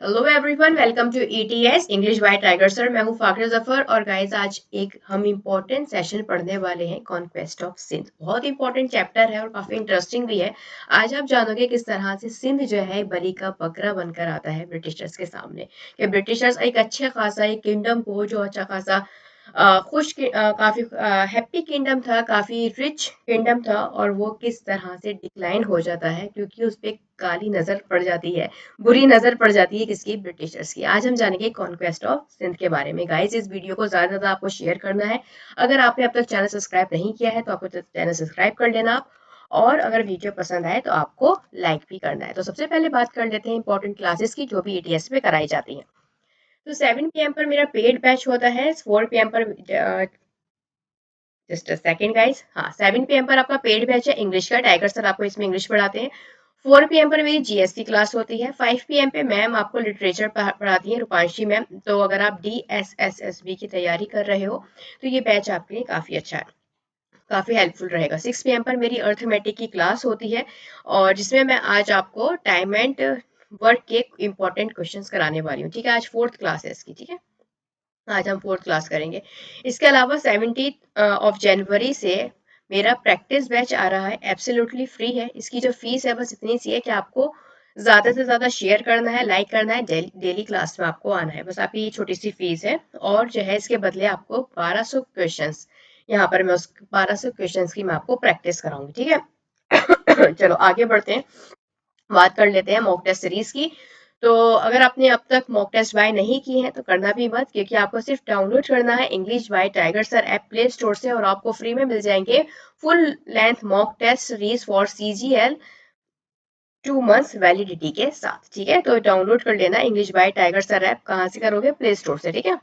Hello everyone, welcome to ETS English by Tiger sir. मैं हूं फाखर जफर और गाइस आज एक हम इम्पोर्टेंट सेशन पढ़ने वाले हैं कॉन्क्वेस्ट ऑफ सिंध। बहुत इंपॉर्टेंट चैप्टर है और काफी इंटरेस्टिंग भी है। आज आप जानोगे किस तरह से सिंध जो है बलि का बकरा बनकर आता है ब्रिटिशर्स के सामने। कि ब्रिटिशर्स एक अच्छे खासा एक किंगडम को जो अच्छा खासा काफी हैप्पी किंगडम था, काफी रिच किंगडम था, और वो किस तरह से डिक्लाइन हो जाता है क्योंकि उस पर काली नजर पड़ जाती है, बुरी नजर पड़ जाती है किसकी, ब्रिटिशर्स की। आज हम जानेंगे कॉन्क्वेस्ट ऑफ सिंध के बारे में। गाइस इस वीडियो को ज्यादा ज्यादा आपको शेयर करना है। अगर आपने अब तक चैनल सब्सक्राइब नहीं किया है तो आपको चैनल सब्सक्राइब कर लेना आप, और अगर वीडियो पसंद आए तो आपको लाइक भी करना है। तो सबसे पहले बात कर लेते हैं इंपॉर्टेंट क्लासेस की जो भी ईटीएस में कराई जाती हैं। तो 7 PM पर मेरा पेड बैच होता है, 4 PM पर जस्ट अ सेकंड गाइस, हाँ 7 PM पर आपका पेड बैच है इंग्लिश का। टाइगर सर आपको इसमें इंग्लिश पढ़ाते हैं। 4 PM पर मेरी जीएस की क्लास होती है। 5 PM पे मैम आपको लिटरेचर पढ़ाती है, रूपांशी मैम। तो अगर आप DSSSB की तैयारी कर रहे हो तो ये बैच आपके लिए काफ़ी अच्छा है, काफ़ी हेल्पफुल रहेगा। 6 PM पर मेरी अर्थमेटिक की क्लास होती है और जिसमें मैं आज आपको टाइम एंड वर्क के इंपॉर्टेंट क्वेश्चंस कराने वाली हूँ। ठीक है, आज फोर्थ क्लास है इसकी। ठीक है, आज हम फोर्थ क्लास करेंगे। इसके अलावा 17 जनवरी से मेरा प्रैक्टिस बैच आ रहा है, एब्सोल्युटली फ्री है। इसकी जो फीस है बस इतनी सी है कि आपको ज़्यादा से ज़्यादा शेयर करना है, लाइक करना है, डेली क्लास में आपको आना है, बस आपकी ये छोटी सी फीस है। और जो है इसके बदले आपको 1200 क्वेश्चंस, यहाँ पर मैं उस 1200 क्वेश्चंस की मैं आपको प्रैक्टिस कराऊंगी। ठीक है चलो आगे बढ़ते हैं, बात कर लेते हैं मॉक टेस्ट सीरीज की। तो अगर आपने अब तक मॉक टेस्ट बाय नहीं की है तो करना भी मत, क्योंकि आपको सिर्फ डाउनलोड करना है English by Tiger sir app Play Store से, और आपको फ्री में मिल जाएंगे full length mock test series for CGL 2 months validity के साथ। ठीक है, तो डाउनलोड कर लेना English by Tiger sir app. कहाँ से करोगे? प्ले स्टोर से। ठीक है,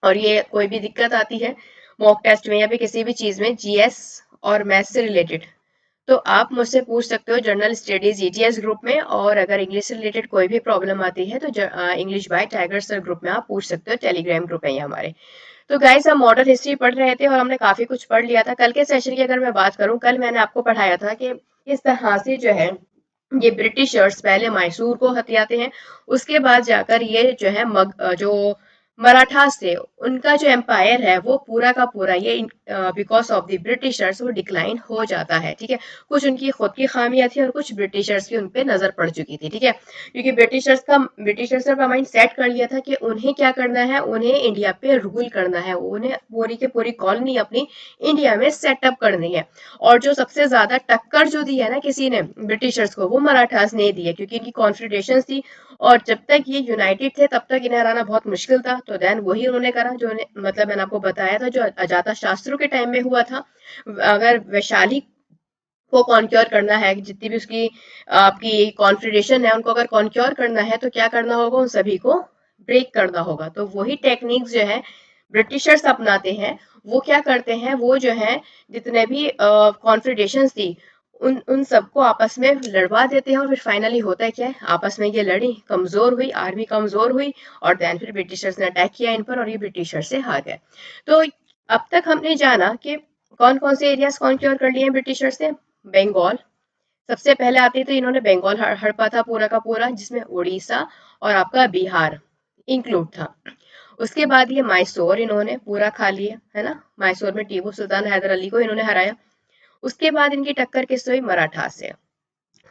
और ये कोई भी दिक्कत आती है मॉक टेस्ट में या फिर किसी भी चीज में जीएस और मैथ्स से रिलेटेड, तो आप मुझसे पूछ सकते हो जनरल स्टडीज ETS ग्रुप में। और अगर इंग्लिश से रिलेटेड कोई भी प्रॉब्लम आती है तो English by Tiger sir group में आप पूछ सकते हो, टेलीग्राम ग्रुप है ये हमारे। तो गाइस हम मॉडर्न हिस्ट्री पढ़ रहे थे और हमने काफी कुछ पढ़ लिया था। कल के सेशन की अगर मैं बात करूं, कल मैंने आपको पढ़ाया था कि किस तरह से जो है ये ब्रिटिशर्स पहले मैसूर को हथियाते हैं, उसके बाद जाकर ये जो है जो मराठास थे उनका जो एम्पायर है वो पूरा का पूरा ये बिकॉज ऑफ द ब्रिटिशर्स वो डिक्लाइन हो जाता है। ठीक है, कुछ उनकी खुद की खामियां थी और कुछ ब्रिटिशर्स की उन पे नजर पड़ चुकी थी। ठीक है, क्योंकि ब्रिटिशर्स ने अपना माइंड सेट कर लिया था कि उन्हें क्या करना है, उन्हें इंडिया पे रूल करना है, उन्हें पूरी की पूरी कॉलोनी अपनी इंडिया में सेटअप करनी है। और जो सबसे ज्यादा टक्कर जो दी है ना किसी ने ब्रिटिशर्स को, वो मराठास ने दी है, क्योंकि इनकी कॉन्फिडेशन थी और जब तक ये यूनाइटेड थे तब तक इन्हें हराना बहुत मुश्किल था। तो देन वही उन्होंने करा जो मतलब मैंने आपको बताया था, जो अजाता शत्रु के टाइम में हुआ था। अगर वैशाली को कॉन्क्योर करना है, जितनी भी उसकी आपकी कॉन्फिडेशन है उनको अगर कॉन्क्योर करना है तो क्या करना होगा, उन सभी को ब्रेक करना होगा। तो वही टेक्निक्स जो है ब्रिटिशर्स अपनाते हैं। वो क्या करते हैं, वो जो है जितने भी कॉन्फिडेशन थी उन उन सबको आपस में लड़वा देते हैं, और फिर फाइनली होता है क्या है, आपस में ये लड़ी, कमजोर हुई, आर्मी कमजोर हुई, और देन फिर ब्रिटिशर्स ने अटैक किया इन पर और ये ब्रिटिशर्स से हार गए। तो अब तक हमने जाना कि कौन कौन से एरियाज कॉन्क्योर कर लिए हैं ब्रिटिशर्स ने। बंगाल सबसे पहले आती, तो इन्होंने बंगाल हड़पा था पूरा का पूरा, जिसमें उड़ीसा और आपका बिहार इंक्लूड था। उसके बाद ये मैसूर इन्होंने पूरा खा लिया है ना, मैसूर में टीपू सुल्तान हैदर अली को इन्होंने हराया। उसके बाद इनकी टक्कर किससे हुई? मराठास से।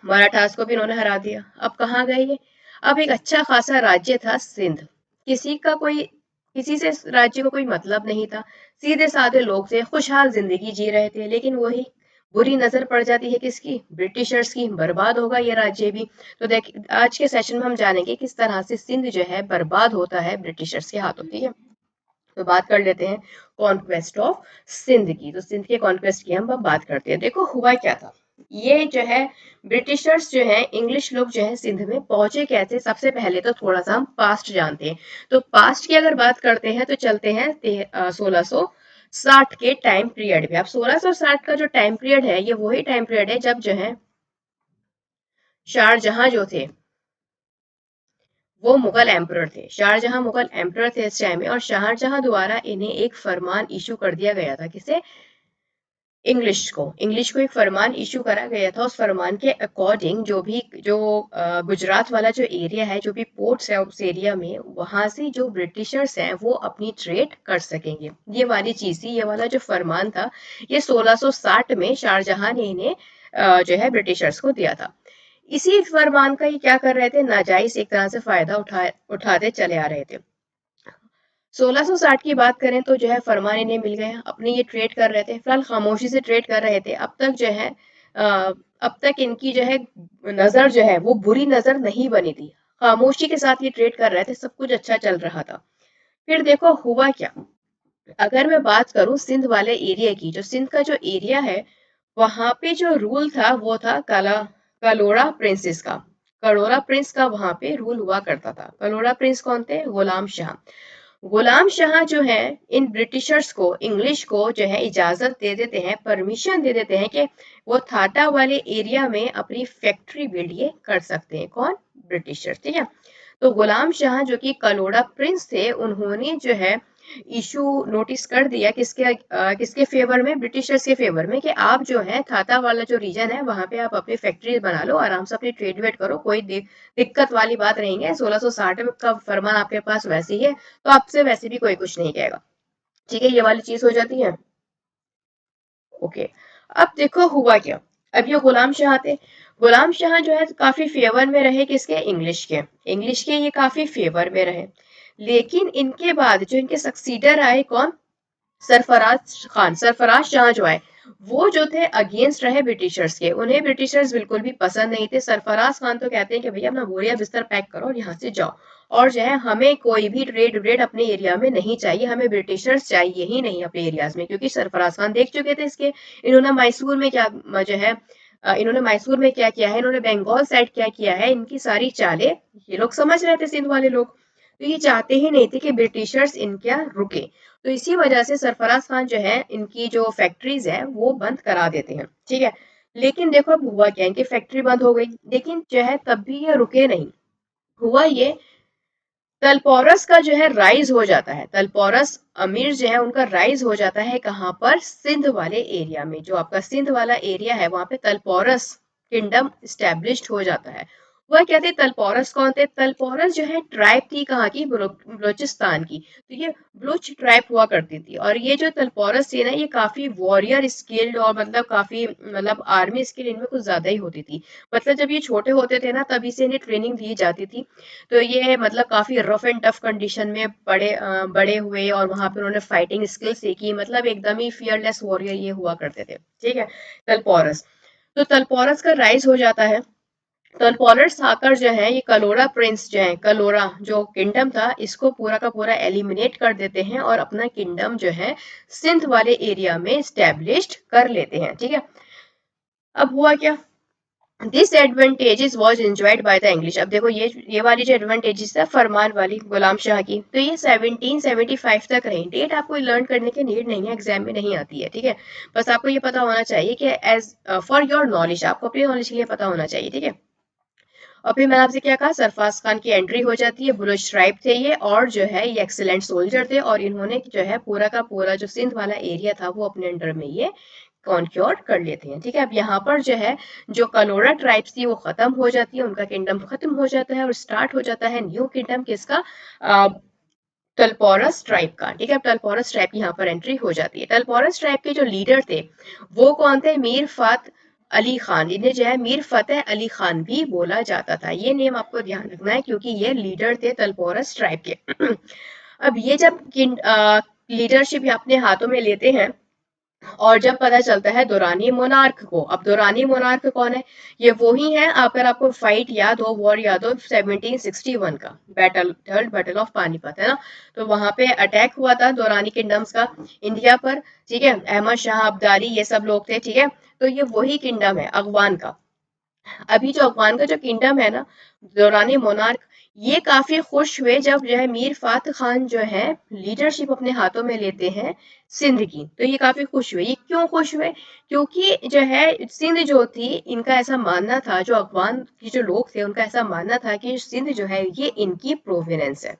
मराठास को भी इन्होंने हरा दिया। अब कहाँ गए ये? अब एक अच्छा खासा राज्य था सिंध, किसी से राज्य को कोई मतलब नहीं था, सीधे साधे लोग थे, खुशहाल जिंदगी जी रहे थे। लेकिन वही बुरी नजर पड़ जाती है किसकी? ब्रिटिशर्स की। बर्बाद होगा ये राज्य भी। तो देख आज के सेशन में हम जानेंगे किस तरह से सिंध जो है बर्बाद होता है ब्रिटिशर्स के हाथों। ठीक है, तो बात कर लेते हैं कॉन्क्वेस्ट ऑफ सिंध की। तो सिंध के कॉन्क्वेस्ट की हम अब बात करते हैं। देखो हुआ क्या था, ये जो है ब्रिटिशर्स जो है, इंग्लिश लोग जो है सिंध में पहुंचे कैसे। सबसे पहले तो थोड़ा सा हम पास्ट जानते हैं। तो पास्ट की अगर बात करते हैं तो चलते हैं 1660 के टाइम पीरियड में। अब 1660 का जो टाइम पीरियड है ये वही टाइम पीरियड है जब जो है शाहजहां जो थे वो मुगल एम्परर थे। शाहजहां मुगल एम्परर थे इस टाइम में, और शाहजहां द्वारा इन्हें एक फरमान इशू कर दिया गया था। किसे? इंग्लिश को एक फरमान इशू करा गया था। उस फरमान के अकॉर्डिंग जो गुजरात वाला जो एरिया है, जो भी पोर्ट्स है उस एरिया में, वहां से जो ब्रिटिशर्स हैं वो अपनी ट्रेड कर सकेंगे। ये वाली चीज थी, ये वाला जो फरमान था, ये 1660 में शाहजहां ने इन्हें जो है ब्रिटिशर्स को दिया था। इसी फरमान का ये क्या कर रहे थे, नाजायज एक तरह से फायदा उठाते चले आ रहे थे। 1660 की बात करें तो जो है फरमान इन्हें मिल गया, अपने ये ट्रेड कर रहे थे, फिलहाल खामोशी से ट्रेड कर रहे थे। अब तक जो है अब तक इनकी जो है नजर जो है वो बुरी नजर नहीं बनी थी, खामोशी के साथ ये ट्रेड कर रहे थे, सब कुछ अच्छा चल रहा था। फिर देखो हुआ क्या। अगर मैं बात करूं सिंध वाले एरिया की, जो सिंध का जो एरिया है, वहां पे जो रूल था वो था कलोड़ा प्रिंसेस का। कलोड़ा प्रिंस का वहां पे रूल हुआ करता था। कलोड़ा प्रिंस कौन थे, गुलाम शाह। गुलाम शाह जो है इन ब्रिटिशर्स को, इंग्लिश को जो है इजाजत दे देते हैं, परमिशन दे देते हैं कि वो थाटा वाले एरिया में अपनी फैक्ट्री बिल्ड ये कर सकते हैं। कौन, ब्रिटिशर्स, ठीक है। तो गुलाम शाह जो कि कलोड़ा प्रिंस थे, उन्होंने जो है इशू नोटिस कर दिया किसके फेवर में, ब्रिटिशर्स के फेवर में, कि आप जो है थाता वाला जो रीजन है वहां पे आप अपनी फैक्ट्री बना लो, आराम से अपनी ट्रेड वेड करो, कोई दिक्कत वाली बात नहीं है। 1660 का फरमान आपके पास वैसे ही है, तो आपसे वैसे भी कोई कुछ नहीं कहेगा। ठीक है, ये वाली चीज हो जाती है। ओके, अब देखो हुआ क्या। अब ये गुलाम शाह थे, गुलाम शाह जो है काफी फेवर में रहे किसके, इंग्लिश के ये काफी फेवर में रहे। लेकिन इनके बाद जो इनके सक्सीडर आए, कौन, सरफराज खान, सरफराज शाह जो आए, वो जो थे अगेंस्ट रहे ब्रिटिशर्स के, उन्हें ब्रिटिशर्स बिल्कुल भी पसंद नहीं थे। सरफराज खान तो कहते हैं कि भैया अपना बोरिया बिस्तर पैक करो और यहाँ से जाओ, और जो है हमें कोई भी ट्रेड व्रेड अपने एरिया में नहीं चाहिए, हमें ब्रिटिशर्स चाहिए ही नहीं अपने एरियाज में। क्योंकि सरफराज खान देख चुके थे इसके, इन्होंने मैसूर में क्या जो है इन्होंने मैसूर में क्या किया है, इन्होंने बंगाल साइड क्या किया है, इनकी सारी चालें ये लोग समझ रहे थे, सिंध वाले लोग। तो ये चाहते ही नहीं थे कि ब्रिटिशर्स इनका रुके। तो इसी वजह से सरफराज खान जो है इनकी जो फैक्ट्रीज है वो बंद करा देते हैं, ठीक है। लेकिन देखो अब हुआ क्या, इनकी फैक्ट्री बंद हो गई, लेकिन जो है तब भी ये रुके नहीं। हुआ ये, तलपौरस का जो है राइज हो जाता है, तलपौरस अमीर जो है उनका राइज हो जाता है कहाँ पर, सिंध वाले एरिया में। जो आपका सिंध वाला एरिया है वहां पे तलपौरस किंगडम स्टैब्लिश्ड हो जाता है। वह क्या थे, तलपौरस कौन थे, तलपौरस जो है ट्राइब थी कहाँ की, बलोचिस्तान की। तो ये बलूच ट्राइब हुआ करती थी, और ये जो तलपौरस थी ना, ये काफी वॉरियर स्किल्ड, और मतलब काफी मतलब आर्मी स्किल इनमें कुछ ज्यादा ही होती थी। मतलब जब ये छोटे होते थे ना तभी से इन्हें ट्रेनिंग दी जाती थी। तो ये मतलब काफी रफ एंड टफ कंडीशन में बड़े हुए, और वहां पे उन्होंने फाइटिंग स्किल सीखी, मतलब एकदम ही फियरलेस वॉरियर ये हुआ करते थे, ठीक है। तलपौरस, तो तलपौरस का राइज हो जाता है। तलपौरस आकर जो है ये कलोरा प्रिंस जो है, कलोरा जो किंगडम था, इसको पूरा का पूरा एलिमिनेट कर देते हैं और अपना किंगडम जो है सिंध वाले एरिया में स्टैब्लिश्ड कर लेते हैं, ठीक है। अब हुआ क्या, this advantages was enjoyed by the English. अब देखो ये वाली जो एडवांटेजेस है फरमान वाली गुलाम शाह की, तो ये 1775 तक रही। डेट आपको लर्न करने की नीड नहीं है, एग्जाम में नहीं आती है, ठीक है। बस आपको ये पता होना चाहिए कि एज फॉर योर नॉलेज, आपको अपनी नॉलेज के लिए पता होना चाहिए, ठीक है। और फिर मैंने आपसे क्या कहा, सरफराज खान की एंट्री हो जाती है। बुलुच ट्राइब थे ये, और जो है ये एक्सीलेंट सोल्जर थे, और इन्होंने जो है पूरा का पूरा जो सिंध वाला एरिया था वो अपने अंडर में ये कॉन्क्योर कर लेते हैं, ठीक है। अब यहाँ पर जो है जो कलोरा ट्राइब्स थी वो खत्म हो जाती है, उनका किंगडम खत्म हो जाता है, और स्टार्ट हो जाता है न्यू किंगडम किसका, टलपौरस ट्राइब का, ठीक है। टलपौरस ट्राइब की यहाँ पर एंट्री हो जाती है। टलपौरस ट्राइब के जो लीडर थे वो कौन थे, मीर फात अली खान, इन्हें जो है मीर फतेह अली खान भी बोला जाता था। ये नेम आपको ध्यान रखना है क्योंकि ये लीडर थे तलपौरस ट्राइब के। अब ये जब लीडरशिप अपने हाथों में लेते हैं, और जब पता चलता है दुरानी मोनार्क को। अब दुरानी मोनार्क कौन है, ये वो ही है, अगर आपको फाइट याद हो, वॉर याद हो, 1761 का battle, third battle of Panipat, है ना। तो वहां पे अटैक हुआ था दुरानी किंगडम्स का इंडिया पर, ठीक है। अहमद शाह अब्दाली ये सब लोग थे, ठीक है। तो ये वही किंगडम है अगवान का। अभी जो अफगान का जो किंगडम है ना, दौरानी मोनार्क, ये काफी खुश हुए जब जो है मीर फात खान जो है लीडरशिप अपने हाथों में लेते हैं सिंध की। तो ये काफी खुश हुए। ये क्यों खुश हुए, क्योंकि जो है सिंध जो थी, इनका ऐसा मानना था, जो अफगान के जो लोग थे उनका ऐसा मानना था कि सिंध जो है ये इनकी प्रोविनेंस है,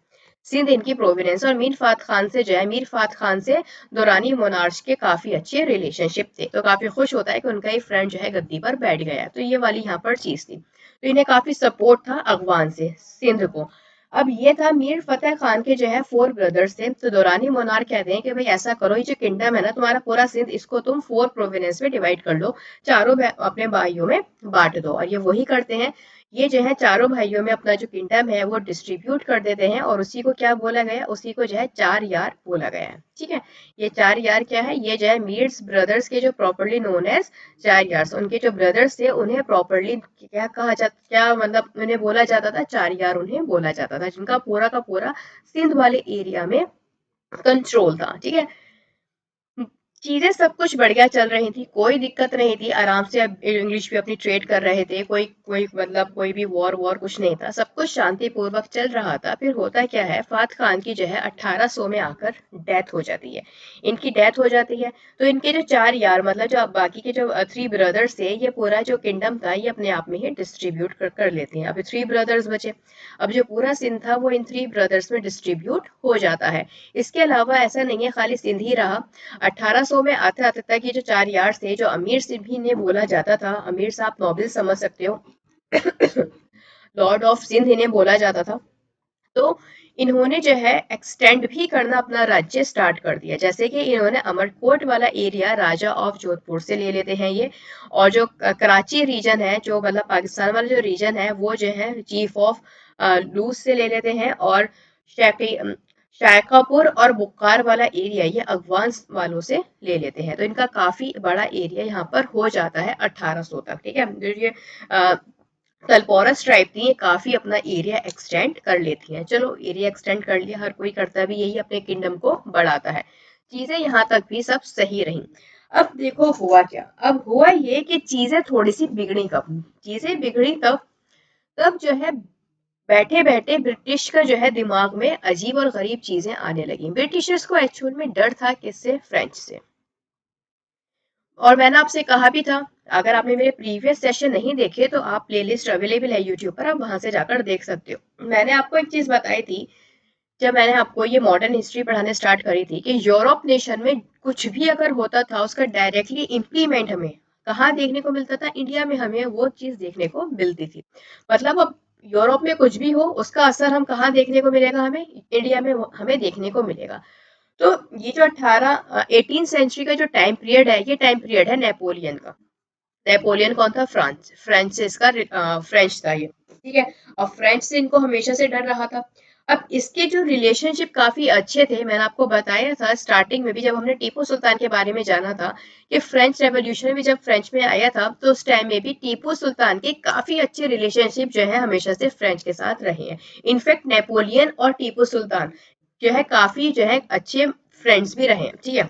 सिंध इनकी प्रोविडेंस। और मीर फात खान से जो है, मीर फात खान से दुरानी मोनार्च के काफी अच्छे रिलेशनशिप थे, तो काफी खुश होता है कि उनका ही फ्रेंड जो है गद्दी पर बैठ गया। तो ये वाली यहाँ पर चीज थी, तो इन्हें काफी सपोर्ट था अफगान से सिंध को। अब ये था मीर फतेह खान के जो है 4 ब्रदर्स थे। तो दुरानी मोनार्क कहते हैं कि भाई ऐसा करो, ये जो किंगडम है ना तुम्हारा पूरा सिंध, इसको तुम 4 प्रोविंस में डिवाइड कर लो, चारों अपने भाइयों में बांट दो। और ये वही करते हैं, ये जो है चारों भाइयों में अपना जो किंगडम है वो डिस्ट्रीब्यूट कर देते हैं। और उसी को क्या बोला गया, उसी को जो है 4 यार बोला गया है। ठीक है, ये 4 यार क्या है, ये जो है मीर्स ब्रदर्स के जो प्रॉपरली नोन एज 4 यार्स, उनके जो ब्रदर्स थे उन्हें प्रॉपरली क्या कहा जाता, क्या मतलब उन्हें बोला जाता था, 4 यार उन्हें बोला जाता था, जिनका पूरा का पूरा सिंध वाले एरिया में कंट्रोल था। ठीक है, चीजें सब कुछ बढ़िया चल रही थी, कोई दिक्कत नहीं थी, आराम से अब इंग्लिश भी अपनी ट्रेड कर रहे थे, कोई कोई मतलब कोई भी वॉर वॉर कुछ नहीं था, सब कुछ शांतिपूर्वक चल रहा था। फिर होता क्या है, फात खान की जो है 1800 में आकर डेथ हो जाती है। इनकी डेथ हो जाती है, तो इनके जो 4 यार मतलब जो बाकी के जो 3 ब्रदर्स थे, ये पूरा जो किंगडम था ये अपने आप में ही डिस्ट्रीब्यूट कर लेते हैं। अभी 3 ब्रदर्स बचे, अब जो पूरा सिंध था वो इन 3 ब्रदर्स में डिस्ट्रीब्यूट हो जाता है। इसके अलावा ऐसा नहीं है खाली सिंध ही रहा, 1800 में आते आते तक ये जो 4 यार्ड थे, जो अमीर सिंह भी ने बोला जाता था, अमीर साहब नोबेल समझ सकते हो, लॉर्ड ऑफ सिंध इन्हें बोला जाता था। तो इन्होंने जो है एक्सटेंड भी करना अपना राज्य स्टार्ट कर दिया, जैसे कि इन्होंने अमरकोट वाला एरिया राजा ऑफ जोधपुर से ले लेते हैं ये। और जो कराची रीजन है, जो मतलब पाकिस्तान वाला जो रीजन है, वो जो है चीफ ऑफ लूज से ले लेते हैं। और शायकापुर और बुखार वाला एरिया ये अफगान वालों से ले लेते हैं। तो इनका काफी बड़ा एरिया यहाँ पर हो जाता है 1800 तक। ठीक है, जो ये तलपौरस ट्राइब थी, ये काफी अपना एरिया एक्सटेंड कर लेती हैं। चलो एरिया एक्सटेंड कर लिया, हर कोई करता भी यही, अपने किंगडम को बढ़ाता है। चीजें यहाँ तक भी सब सही रही। अब देखो हुआ क्या, अब हुआ ये कि चीजें थोड़ी सी बिगड़ी। कब चीजें बिगड़ी, तब तब जो है बैठे बैठे ब्रिटिश का जो है दिमाग में अजीब और गरीब चीजें आने लगी। ब्रिटिशर्स को एक्चुअल में डर था किससे, फ्रेंच से। और मैंने आपसे कहा भी था, अगर आपने मेरे प्रीवियस सेशन नहीं देखे तो आप प्लेलिस्ट अवेलेबल है यूट्यूब पर, आप वहां से जाकर देख सकते हो। मैंने आपको एक चीज बताई थी जब मैंने आपको ये मॉडर्न हिस्ट्री पढ़ाने स्टार्ट करी थी, कि यूरोप नेशन में कुछ भी अगर होता था उसका डायरेक्टली इम्प्लीमेंट हमें कहाँ देखने को मिलता था, इंडिया में हमें वो चीज देखने को मिलती थी। मतलब अब यूरोप में कुछ भी हो उसका असर हम कहाँ देखने को मिलेगा, हमें इंडिया में हमें देखने को मिलेगा। तो ये जो 18 सेंचुरी का जो टाइम पीरियड है, ये टाइम पीरियड है नेपोलियन का। नेपोलियन कौन था, फ्रांस, फ्रांसिस का फ्रेंच था ये। ठीक है, और फ्रेंच से इनको हमेशा से डर रहा था। अब इसके जो रिलेशनशिप काफी अच्छे थे, मैंने आपको बताया था स्टार्टिंग में भी जब हमने टीपू सुल्तान के बारे में जाना था, कि फ्रेंच रेवोल्यूशन भी जब फ्रेंच में आया था तो उस टाइम में भी टीपू सुल्तान के काफी अच्छे रिलेशनशिप जो है हमेशा से फ्रेंच के साथ रहे हैं। इनफैक्ट नेपोलियन और टीपू सुल्तान जो है काफी जो है अच्छे फ्रेंड्स भी रहे हैं। ठीक है,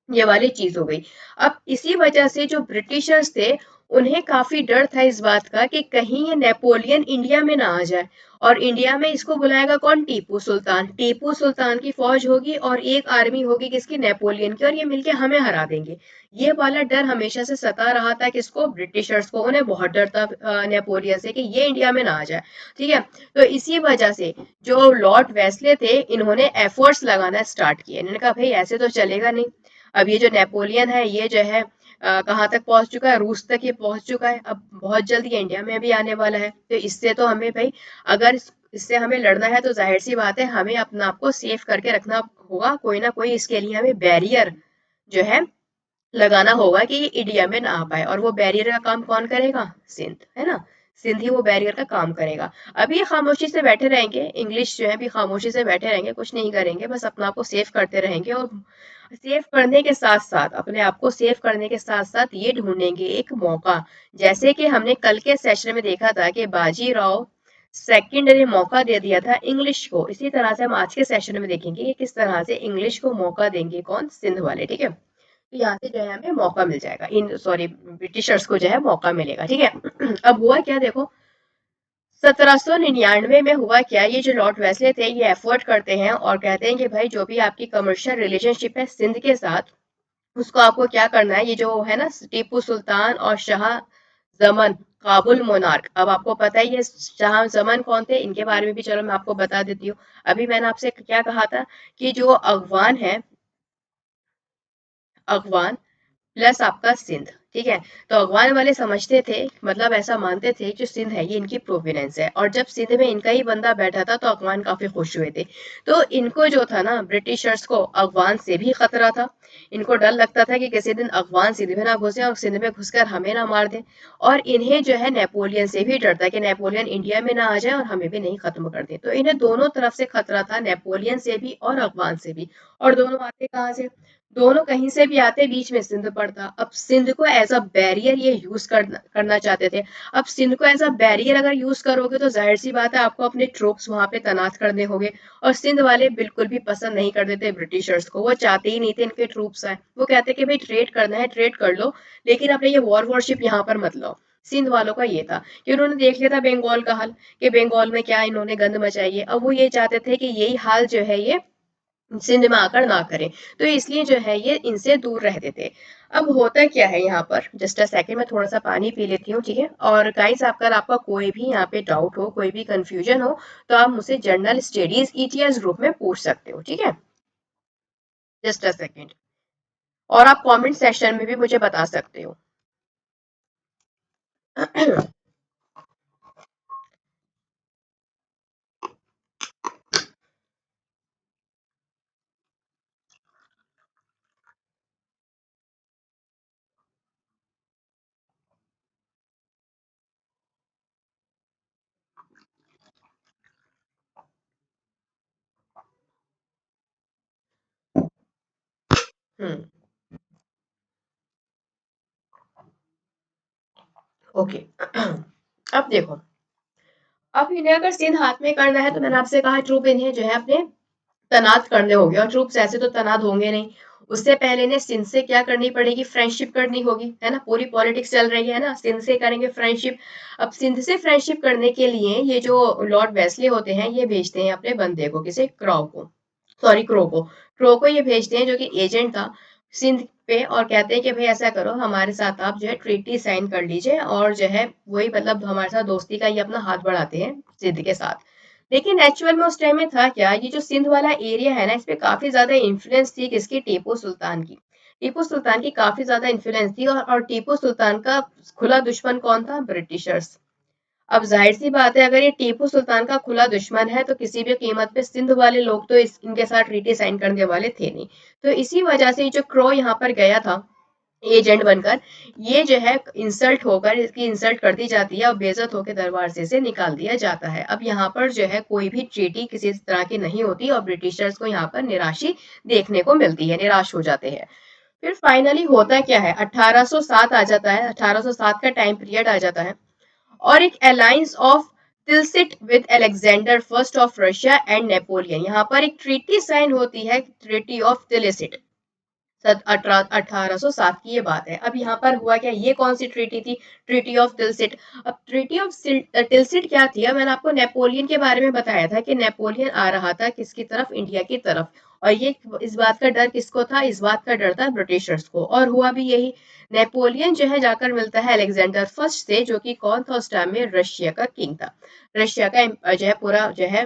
ये वाली चीज हो गई। अब इसी वजह से जो ब्रिटिशर्स थे उन्हें काफी डर था इस बात का कि कहीं ये नेपोलियन इंडिया में ना आ जाए। और इंडिया में इसको बुलाएगा कौन, टीपू सुल्तान। टीपू सुल्तान की फौज होगी और एक आर्मी होगी किसकी, नेपोलियन की, और ये मिलके हमें हरा देंगे। ये वाला डर हमेशा से सता रहा था किसको, ब्रिटिशर्स को। उन्हें बहुत डर था नेपोलियन से कि ये इंडिया में ना आ जाए। ठीक है, तो इसी वजह से जो लॉर्ड वेस्ले थे इन्होंने एफर्ट्स लगाना स्टार्ट किए। इन्होंने कहा भाई ऐसे तो चलेगा नहीं, अब ये जो नेपोलियन है ये जो है कहाँ तक पहुंच चुका है, रूस तक ये पहुंच चुका है, अब बहुत जल्द ये इंडिया में भी आने वाला है। तो इससे तो हमें भाई, अगर इससे हमें लड़ना है तो जाहिर सी बात है हमें अपना आप को सेफ करके रखना होगा, कोई ना कोई इसके लिए हमें बैरियर जो है लगाना होगा कि ये इंडिया में ना आ पाए। और वो बैरियर का काम कौन करेगा, सिंध, है ना, सिंध ही वो बैरियर का काम करेगा। अभी ये खामोशी से बैठे रहेंगे, इंग्लिश जो है भी खामोशी से बैठे रहेंगे, कुछ नहीं करेंगे, बस अपना आप को सेफ करते रहेंगे। और सेव करने के साथ साथ, अपने आप को सेव करने के साथ साथ ये ढूंढेंगे एक मौका। जैसे कि हमने कल के सेशन में देखा था कि बाजीराव सेकंड ने मौका दे दिया था इंग्लिश को, इसी तरह से हम आज के सेशन में देखेंगे कि किस तरह से इंग्लिश को मौका देंगे कौन, सिंध वाले। ठीक है, तो यहाँ से जो है हमें मौका मिल जाएगा, इन सॉरी ब्रिटिशर्स को जो है मौका मिलेगा। ठीक है, अब हुआ क्या देखो, 1799 में हुआ क्या, ये जो लॉर्ड वेस्ले थे ये एफर्ट करते हैं और कहते हैं कि भाई जो भी आपकी कमर्शियल रिलेशनशिप है सिंध के साथ, उसको आपको क्या करना है, ये जो है ना टीपू सुल्तान और शाह जमन काबुल मोनार्क। अब आपको पता ही है शाह जमन कौन थे, इनके बारे में भी चलो मैं आपको बता देती हूँ। अभी मैंने आपसे क्या कहा था कि जो अफगान है, अफगान प्लस आपका सिंध, ठीक है। तो अफगान वाले समझते थे, मतलब ऐसा मानते थे जो सिंध है ये इनकी प्रोविनेंस है, और जब सिंध में इनका ही बंदा बैठा था तो अफगान काफी खुश हुए थे। तो इनको जो था ना, ब्रिटिशर्स को अफगान से भी खतरा था। इनको डर लगता था कि किसी दिन अफगान सिंध में ना घुसे और सिंध में घुसकर हमें ना मार दे। और इन्हें जो है नेपोलियन से भी डर था कि नेपोलियन इंडिया में ना आ जाए और हमें भी नहीं खत्म कर दे। तो इन्हें दोनों तरफ से खतरा था, नेपोलियन से भी और अफगान से भी। और दोनों आते कहाँ से? दोनों कहीं से भी आते, बीच में सिंध पड़ता। अब सिंध को एज अ बैरियर ये यूज करना चाहते थे। अब सिंध को एज अ बैरियर अगर यूज करोगे तो जाहिर सी बात है आपको अपने ट्रूप्स वहां पे तैनात करने होंगे। और सिंध वाले बिल्कुल भी पसंद नहीं करते थे ब्रिटिशर्स को, वो चाहते ही नहीं थे इनके ट्रूप्स आए। वो कहते कि भाई ट्रेड करना है ट्रेड कर लो, लेकिन अपने ये वॉरशिप यहाँ पर मत लो। सिंध वालों का ये था कि उन्होंने देख लिया था बंगाल का हाल, कि बंगाल में क्या इन्होंने गंद मचाई है। अब वो ये चाहते थे कि यही हाल जो है ये सिंध में आकर ना करें, तो इसलिए जो है ये इनसे दूर रहते थे। अब होता क्या है यहाँ पर, जस्ट अ सेकंड में थोड़ा सा पानी पी लेती हूँ, ठीक है। और गाइस अगर आपका कोई भी यहाँ पे डाउट हो, कोई भी कंफ्यूजन हो, तो आप मुझसे जनरल स्टडीज ईटीएस ग्रुप में पूछ सकते हो, ठीक है। Just a second. और आप कमेंट सेक्शन में भी मुझे बता सकते हो। हम्म। ओके। अब देखो, अब इन्हें अगर सिंध हाथ में करना है तो मैंने आपसे कहा ट्रूप इन्हें जो है अपने तैनात करने होंगे, और ट्रूप्स ऐसे तो तैनात होंगे नहीं। उससे पहले इन्हें सिंध से क्या करनी पड़ेगी, फ्रेंडशिप करनी होगी, है ना। पूरी पॉलिटिक्स चल रही है ना, सिंध से करेंगे फ्रेंडशिप। अब सिंध से फ्रेंडशिप करने के लिए ये जो लॉर्ड वेस्ले होते हैं ये भेजते हैं अपने बंदे को, किसे, क्राउ को, सॉरी क्रो को। क्रो को ये भेजते हैं जो कि एजेंट था सिंध पे, और कहते हैं कि भाई ऐसा करो हमारे साथ आप जो है ट्रीटी साइन कर लीजिए, और जो है वही मतलब हमारे साथ दोस्ती का ये अपना हाथ बढ़ाते हैं सिंध के साथ। लेकिन एक्चुअल में उस टाइम में था क्या, ये जो सिंध वाला एरिया है ना, इस पे काफी ज्यादा इन्फ्लुएंस थी किसकी, टीपू सुल्तान की। टीपू सुल्तान की काफी ज्यादा इन्फ्लुएंस थी, और टीपू सुल्तान का खुला दुश्मन कौन था, ब्रिटिशर्स। अब जाहिर सी बात है अगर ये टीपू सुल्तान का खुला दुश्मन है तो किसी भी कीमत पे सिंध वाले लोग तो इनके साथ ट्रीटी साइन करने वाले थे नहीं। तो इसी वजह से जो क्रो यहाँ पर गया था एजेंट बनकर, ये जो है इंसल्ट होकर इसकी इंसल्ट कर दी जाती है और बेइज्जत होकर दरबार से इसे निकाल दिया जाता है। अब यहाँ पर जो है कोई भी ट्रीटी किसी तरह की नहीं होती और ब्रिटिशर्स को यहाँ पर निराशी देखने को मिलती है, निराश हो जाते हैं। फिर फाइनली होता क्या है, 1807 आ जाता है, 1807 का टाइम पीरियड आ जाता है, और एक alliance of Tilsit with Alexander first of Russia and Napoleon, यहाँ पर एक ट्रीटी साइन होती है, ट्रीटी ऑफ तिलसिट। 1807 की ये बात है। अब यहाँ पर हुआ क्या, ये कौन सी ट्रीटी थी, ट्रीटी ऑफ टिलसिट। अब ट्रीटी ऑफ टिलसिट क्या थी, अब मैंने आपको नेपोलियन के बारे में बताया था कि नेपोलियन आ रहा था किसकी तरफ, इंडिया की तरफ। और ये इस बात का डर किसको था, इस बात का डर था ब्रिटिशर्स को, और हुआ भी यही। नेपोलियन जो है जाकर मिलता है अलेक्जेंडर फर्स्ट से, जो कि कौन था उस टाइम में, रशिया का किंग था। रशिया का जो है पूरा जो है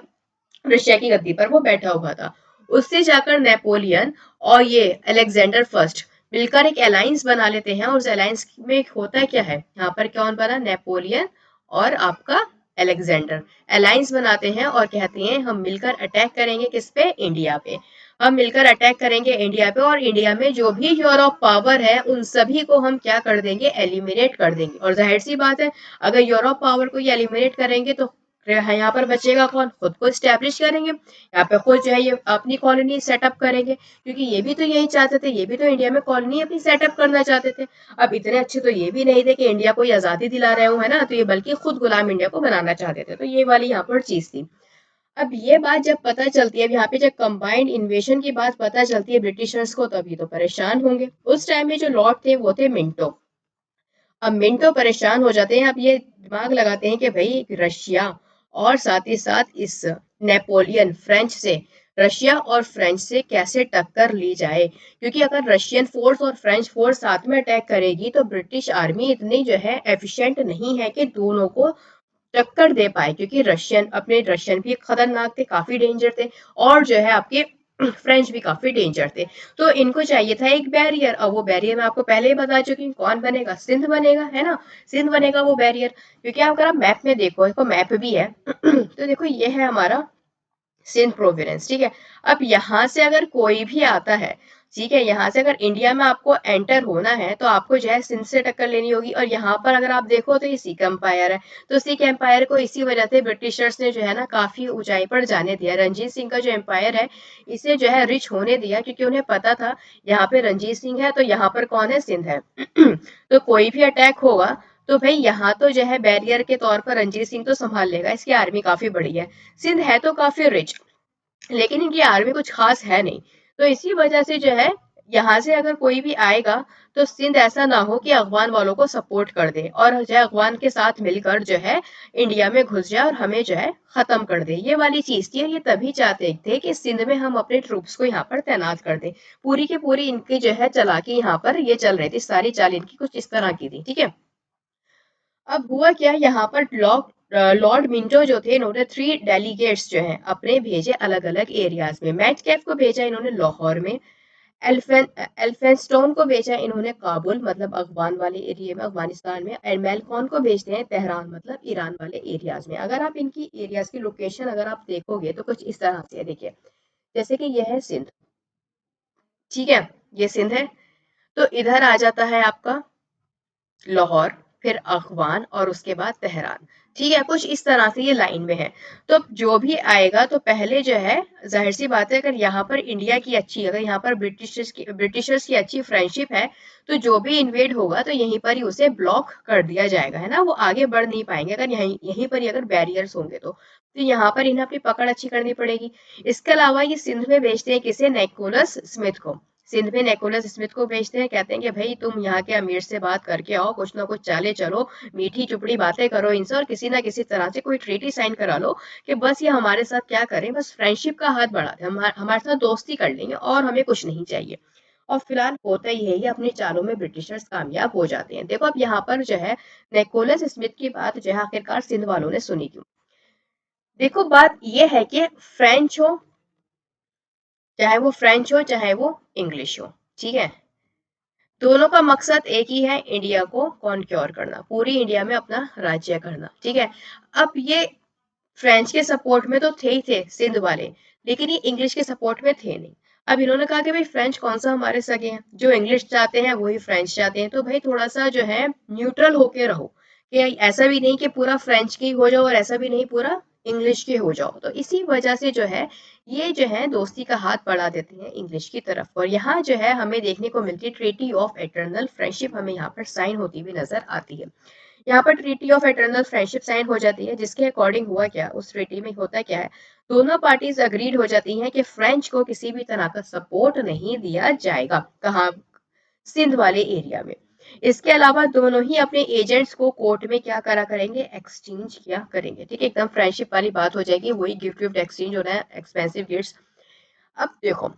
रशिया की गद्दी पर वो बैठा हुआ था। उससे जाकर नेपोलियन और ये अलेक्जेंडर फर्स्ट मिलकर एक अलायंस बना लेते हैं, और उस अलायंस में होता क्या है, यहाँ पर कौन बना, नेपोलियन और आपका अलेक्जेंडर अलायंस बनाते हैं और कहते हैं हम मिलकर अटैक करेंगे किस पे, इंडिया पे। हम मिलकर अटैक करेंगे इंडिया पे, और इंडिया में जो भी यूरोप पावर है उन सभी को हम क्या कर देंगे, एलिमिनेट कर देंगे। और जाहिर सी बात है अगर यूरोप पावर को ये एलिमिनेट करेंगे तो यहाँ पर बचेगा कौन, खुद को स्टैब्लिश करेंगे, यहाँ पे खुद जो है ये अपनी कॉलोनी सेटअप करेंगे, क्योंकि ये भी तो यही चाहते थे, ये भी तो इंडिया में कॉलोनी अपनी सेटअप करना चाहते थे। अब इतने अच्छे तो ये भी नहीं थे कि इंडिया को ये आजादी दिला रहे हो, है ना, तो ये बल्कि खुद गुलाम इंडिया को बनाना चाहते थे। तो ये वाली यहाँ पर चीज थी। अब ये बात जब पता चलती है, यहाँ पे जब कंबाइंड इन्वेशन की बात पता चलती है ब्रिटिशर्स को, तभी तो परेशान होंगे। उस टाइम में जो लॉर्ड थे वो थे मिंटो। अब मिंटो परेशान हो जाते हैं, अब ये दिमाग लगाते हैं कि भाई रशिया और साथ ही साथ इस नेपोलियन फ्रेंच से रशिया और फ्रेंच से कैसे टक्कर ली जाए, क्योंकि अगर रशियन फोर्स और फ्रेंच फोर्स साथ में अटैक करेगी तो ब्रिटिश आर्मी इतनी जो है एफिशिएंट नहीं है कि दोनों को टक्कर दे पाए, क्योंकि रशियन भी खतरनाक थे, काफी डेंजर थे, और जो है आपके फ्रेंच भी काफी डेंजर थे। तो इनको चाहिए था एक बैरियर। अब वो बैरियर मैं आपको पहले ही बता चुकी हूँ कौन बनेगा, सिंध बनेगा, है ना, सिंध बनेगा वो बैरियर। क्योंकि अगर आप मैप में देखो, इसको मैप भी है तो देखो ये है हमारा सिंध प्रोविडेंस, ठीक है। अब यहाँ से अगर कोई भी आता है, ठीक है, यहाँ से अगर इंडिया में आपको एंटर होना है तो आपको जो है सिंध से टक्कर लेनी होगी। और यहाँ पर अगर आप देखो तो ये सिख एम्पायर है, तो सिख एम्पायर को इसी वजह से ब्रिटिशर्स ने जो है ना काफी ऊंचाई पर जाने दिया। रंजीत सिंह का जो एम्पायर है इसे जो है रिच होने दिया, क्योंकि उन्हें पता था यहाँ पे रंजीत सिंह है तो यहाँ पर कौन है, सिंध है तो कोई भी अटैक होगा तो भाई यहाँ तो जो है बैरियर के तौर पर रंजीत सिंह तो संभाल लेगा, इसकी आर्मी काफी बड़ी है। सिंध है तो काफी रिच, लेकिन इनकी आर्मी कुछ खास है नहीं। तो इसी वजह से जो है यहाँ से अगर कोई भी आएगा तो सिंध ऐसा ना हो कि अफगान वालों को सपोर्ट कर दे और जो है अफगान के साथ मिलकर जो है इंडिया में घुस जाए और हमें जो है खत्म कर दे। ये वाली चीज थी, और ये तभी चाहते थे कि सिंध में हम अपने ट्रूप्स को यहाँ पर तैनात कर दें। पूरी की पूरी इनकी जो है चालाकी यहाँ पर ये चल रही थी, सारी चाल इनकी कुछ इस तरह की थी, ठीक है। अब हुआ क्या, यहाँ पर लॉर्ड मिंटो जो थे, इन्होंने 3 डेलीगेट्स जो हैं अपने भेजे अलग अलग एरियाज में। मैटकैफ को भेजा इन्होंने लाहौर में, एल्फेंस्टोन को भेजा इन्होंने काबुल मतलब अफगान वाले एरिया में, अफगानिस्तान में, और मेलकॉन को भेजते हैं तेहरान मतलब ईरान वाले एरियाज में। अगर आप इनकी एरियाज की लोकेशन अगर आप देखोगे तो कुछ इस तरह से है, देखिए जैसे कि यह है सिंध, ठीक है, ये सिंध है। तो इधर आ जाता है आपका लाहौर, फिर अफगान और उसके बाद तेहरान, ठीक है, कुछ इस तरह से ये लाइन में है। तो जो भी आएगा तो पहले जो है जाहिर सी बात है, अगर यहाँ पर इंडिया की अच्छी, अगर यहाँ पर ब्रिटिशर्स की अच्छी फ्रेंडशिप है तो जो भी इन्वेड होगा तो यहीं पर ही उसे ब्लॉक कर दिया जाएगा, है ना, वो आगे बढ़ नहीं पाएंगे अगर यहीं यहीं पर ही अगर बैरियर्स होंगे तो यहाँ पर इन्हें अपनी पकड़ अच्छी करनी पड़ेगी। इसके अलावा ये सिंध में भेजते हैं किसे, निकोलस स्मिथ को। सिंध में निकोलस स्मिथ को भेजते हैं, कहते हैं कि भाई तुम यहाँ के अमीर से बात करके आओ, कुछ ना कुछ चाले चलो, मीठी चुपड़ी बातें करो इनसे और किसी ना किसी तरह से कोई ट्रीटी साइन करा लो कि बस ये हमारे साथ क्या करें, बस फ्रेंडशिप का हाथ बढ़ा दें, हमारे साथ दोस्ती कर लेंगे और हमें कुछ नहीं चाहिए। और फिलहाल होता ही है, ये अपने चालों में ब्रिटिशर्स कामयाब हो जाते हैं। देखो अब यहाँ पर जो है निकोलस स्मिथ की बात जो है आखिरकार सिंध वालों ने सुनी क्यों। देखो बात ये है कि फ्रेंच हो, चाहे वो फ्रेंच हो चाहे वो इंग्लिश हो, ठीक है, दोनों का मकसद एक ही है, इंडिया को कॉन्क्योर करना, पूरी इंडिया में अपना राज्य करना, ठीक है। अब ये फ्रेंच के सपोर्ट में तो थे ही थे सिंध वाले, लेकिन ये इंग्लिश के सपोर्ट में थे नहीं। अब इन्होंने कहा कि भाई फ्रेंच कौन सा हमारे सगे हैं, जो इंग्लिश चाहते हैं वही फ्रेंच चाहते हैं, तो भाई थोड़ा सा जो है न्यूट्रल होके रहो, कि ऐसा भी नहीं कि पूरा फ्रेंच की हो जाओ और ऐसा भी नहीं पूरा इंग्लिश की हो जाओ। तो इसी वजह से जो है ये जो है दोस्ती का हाथ बढ़ा देते हैं इंग्लिश की तरफ। और यहाँ जो है हमें देखने को मिलती है ट्रीटी ऑफ एटर्नल फ्रेंडशिप, हमें यहाँ पर साइन होती हुई नजर आती है। यहाँ पर treaty of eternal friendship sign हो जाती है, जिसके अकॉर्डिंग हुआ क्या, उस ट्रीटी में होता क्या है, दोनों पार्टीज अग्रीड हो जाती हैं कि फ्रेंच को किसी भी तरह का सपोर्ट नहीं दिया जाएगा, कहाँ, सिंध वाले एरिया में। इसके अलावा दोनों ही अपने एजेंट्स को कोर्ट में क्या करा करेंगे, एक्सचेंज किया करेंगे, ठीक है, एकदम फ्रेंडशिप वाली बात हो जाएगी, वही गिफ्ट विफ्ट एक्सचेंज हो रहा है, एक्सपेंसिव गिफ्ट्स। अब देखो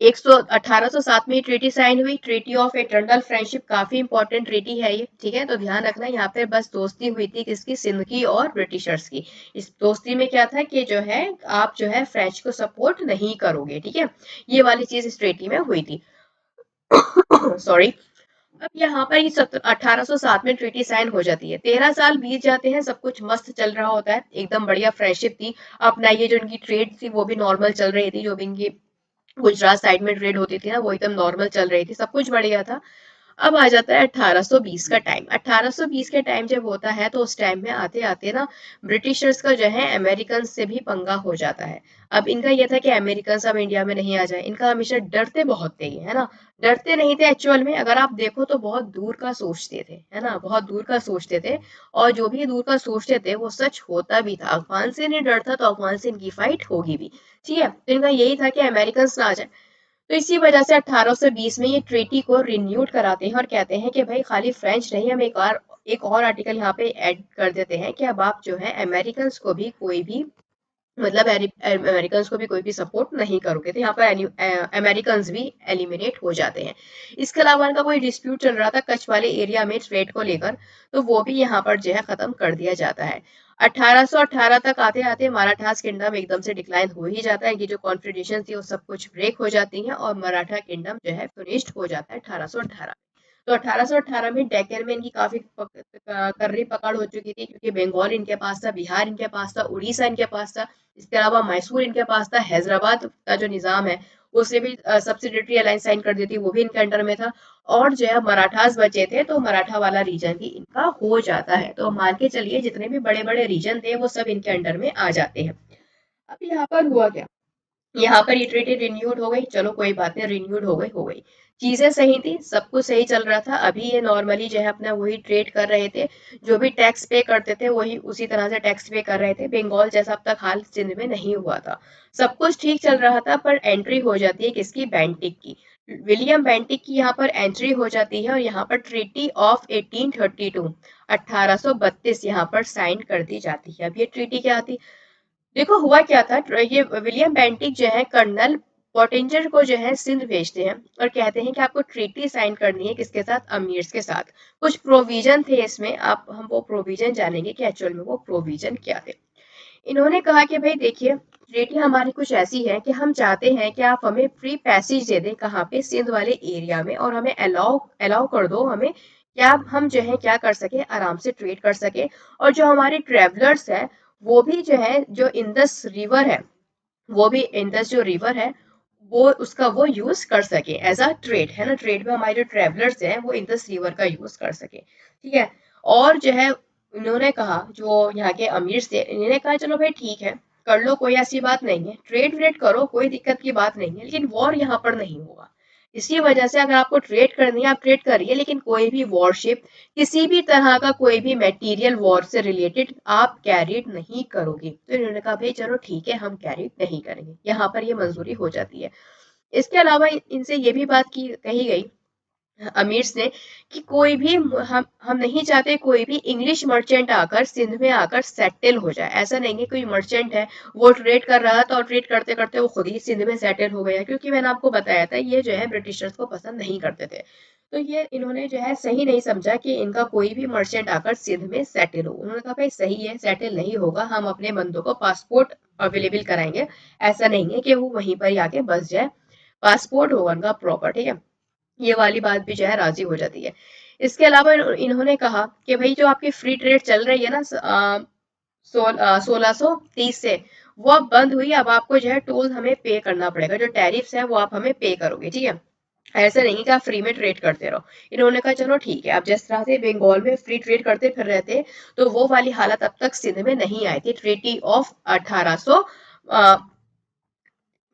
1807 में ट्रीटी साइन हुई, ट्रीटी ऑफ एटर्नल फ्रेंडशिप, काफी इंपॉर्टेंट ट्रीटी है ये, ठीक है। तो ध्यान रखना यहाँ पे बस दोस्ती हुई थी किसकी, सिंध की और ब्रिटिशर्स की। इस दोस्ती में क्या था कि जो है आप जो है फ्रेंच को सपोर्ट नहीं करोगे, ठीक है, ये वाली चीज इस ट्रीटी में हुई थी सॉरी। अब यहाँ पर ये 1807 में ट्रीटी साइन हो जाती है, 13 साल बीत जाते हैं, सब कुछ मस्त चल रहा होता है, एकदम बढ़िया फ्रेंडशिप थी। अपना ये जो इनकी ट्रेड थी वो भी नॉर्मल चल रही थी, जो भी इनकी गुजरात साइड में ट्रेड होती थी ना वो एकदम नॉर्मल चल रही थी, सब कुछ बढ़िया था। अब आ जाता है 1820 का टाइम। 1820 के टाइम जब होता है तो उस टाइम में आते आते ना ब्रिटिशर्स का जो है अमेरिकन से भी पंगा हो जाता है। अब इनका ये था कि अमेरिकन अब इंडिया में नहीं आ जाए, इनका हमेशा डरते बहुत थे, है ना, डरते नहीं थे एक्चुअल में, अगर आप देखो तो बहुत दूर का सोचते थे, है ना, बहुत दूर का सोचते थे। और जो भी दूर का सोचते थे वो सच होता भी था, अफगान से नहीं डरता तो अफगान से इनकी फाइट होगी भी, ठीक है। तो इनका यही था कि अमेरिकन ना आ जाए। तो इसी वजह से 1820 में ये ट्रीटी को रिन्यूड कराते हैं और कहते हैं कि भाई खाली फ्रेंच नहीं, हम एक और आर्टिकल यहाँ पे ऐड कर देते हैं कि अब आप जो है अमेरिकन को भी कोई भी मतलब अमेरिकन को भी कोई भी सपोर्ट नहीं करोगे, तो यहाँ पर अमेरिकन भी एलिमिनेट हो जाते हैं। इसके अलावा इनका कोई डिस्प्यूट चल रहा था कच्छ वाले एरिया में ट्रेड को लेकर, तो वो भी यहाँ पर जो है खत्म कर दिया जाता है। 1818 तक आते आते मराठास किंगडम एकदम से डिक्लाइन हो ही जाता है, कि जो कॉन्फिडेशन थी वो सब कुछ ब्रेक हो जाती है और मराठा किंगडम जो है फिनिश्ड हो जाता है 1818। तो 1818 में डेक्कन में इनकी काफी कर्री पकड़ हो चुकी थी, क्योंकि बंगाल इनके पास था, बिहार इनके पास था, उड़ीसा इनके पास था, इसके अलावा मैसूर इनके पास था, हैदराबाद का जो निजाम है उसने भी सब्सिडियरी अलायंस साइन कर दी थी, वो भी इनके अंडर में था। और जो है मराठास बचे थे, तो मराठा वाला रीजन भी इनका हो जाता है। तो मान के चलिए जितने भी बड़े बड़े रीजन थे वो सब इनके अंडर में आ जाते हैं। अब यहाँ पर हुआ क्या, यहाँ पर ये ट्रीटी रिन्यूड हो गई, चलो कोई बात नहीं, रिन्यूड हो गई, चीजें सही थी, सब कुछ सही चल रहा था। अभी ये नॉर्मली जो है अपना वही ट्रेड कर रहे थे, जो भी टैक्स पे करते थे वही उसी तरह से टैक्स पे कर रहे थे। बंगाल जैसा अब तक हाल सिंध में नहीं हुआ था, सब कुछ ठीक चल रहा था। पर एंट्री हो जाती है किसकी, बेंटिक की, विलियम बेंटिक की यहाँ पर एंट्री हो जाती है, और यहाँ पर ट्रीटी ऑफ 1832 1832 यहाँ पर साइन कर दी जाती है। अब ये ट्रीटी क्या थी, देखो हुआ क्या था, ये विलियम बेंटिक जो है कर्नल पॉटिंजर को जो है सिंध भेजते हैं और कहते हैं कि आपको ट्रीटी साइन करनी है किसके साथ, अमीर्स के साथ। कुछ प्रोविजन थे इसमें, आप हम वो प्रोविजन जानेंगे कि एक्चुअल में वो प्रोविजन क्या थे। इन्होंने कहा कि भाई देखिए, ट्रीटी हमारी कुछ ऐसी है कि हम चाहते हैं कि आप हमें फ्री पैसेज दे दें, कहाँ पे, सिंध वाले एरिया में, और हमें अलाउ अलाउ कर दो हमें, क्या हम जो है क्या कर सके, आराम से ट्रेड कर सके। और जो हमारे ट्रेवलर्स है वो भी जो है, जो इंदस रिवर है, वो भी इंदस जो रिवर है वो उसका वो यूज कर सके एज अ ट्रेड, है ना, ट्रेड में हमारे जो ट्रेवलर्स हैं वो इंदस रिवर का यूज कर सके, ठीक है। और जो है इन्होंने कहा, जो यहाँ के अमीर थे इन्होंने कहा चलो भाई ठीक है, कर लो, कोई ऐसी बात नहीं है, ट्रेड व्रेड करो, कोई दिक्कत की बात नहीं है, लेकिन वॉर यहाँ पर नहीं होगा। इसी वजह से अगर आपको ट्रेड करनी है आप ट्रेड करिए, लेकिन कोई भी वॉरशिप, किसी भी तरह का कोई भी मटेरियल वॉर से रिलेटेड आप कैरिड नहीं करोगे। तो इन्होंने कहा भाई चलो ठीक है, हम कैरिड नहीं करेंगे, यहाँ पर ये मंजूरी हो जाती है। इसके अलावा इनसे ये भी बात की कही गई अमीर्स ने, कि कोई भी हम नहीं चाहते कोई भी इंग्लिश मर्चेंट आकर सिंध में आकर सेटल हो जाए। ऐसा नहीं है कोई मर्चेंट है वो ट्रेड कर रहा था और ट्रेड करते करते वो खुद ही सिंध में सेटल हो गया, क्योंकि मैंने आपको बताया था ये जो है ब्रिटिशर्स को पसंद नहीं करते थे। तो ये इन्होंने जो है सही नहीं समझा कि इनका कोई भी मर्चेंट आकर सिंध में सेटल हो। उन्होंने कहा भाई सही है, सेटल नहीं होगा, हम अपने बंदों को पासपोर्ट अवेलेबल कराएंगे, ऐसा नहीं है कि वो वहीं पर ही आके बस जाए, पासपोर्ट होगा उनका प्रॉपर, ठीक है। ये वाली बात भी जो है राजी हो जाती है। इसके अलावा इन्होंने कहा कि भाई जो आपकी फ्री ट्रेड चल रही है ना 1630 से, वो अब बंद हुई, अब आपको जो है टोल हमें पे करना पड़ेगा, जो टैरिफ्स है वो आप हमें पे करोगे, ठीक है। ऐसा नहीं कि आप फ्री में ट्रेड करते रहो। इन्होंने कहा चलो ठीक है, अब जिस तरह से बंगाल में फ्री ट्रेड करते फिर रहे थे, तो वो वाली हालत अब तक सिंध में नहीं आई थी। ट्रीटी ऑफ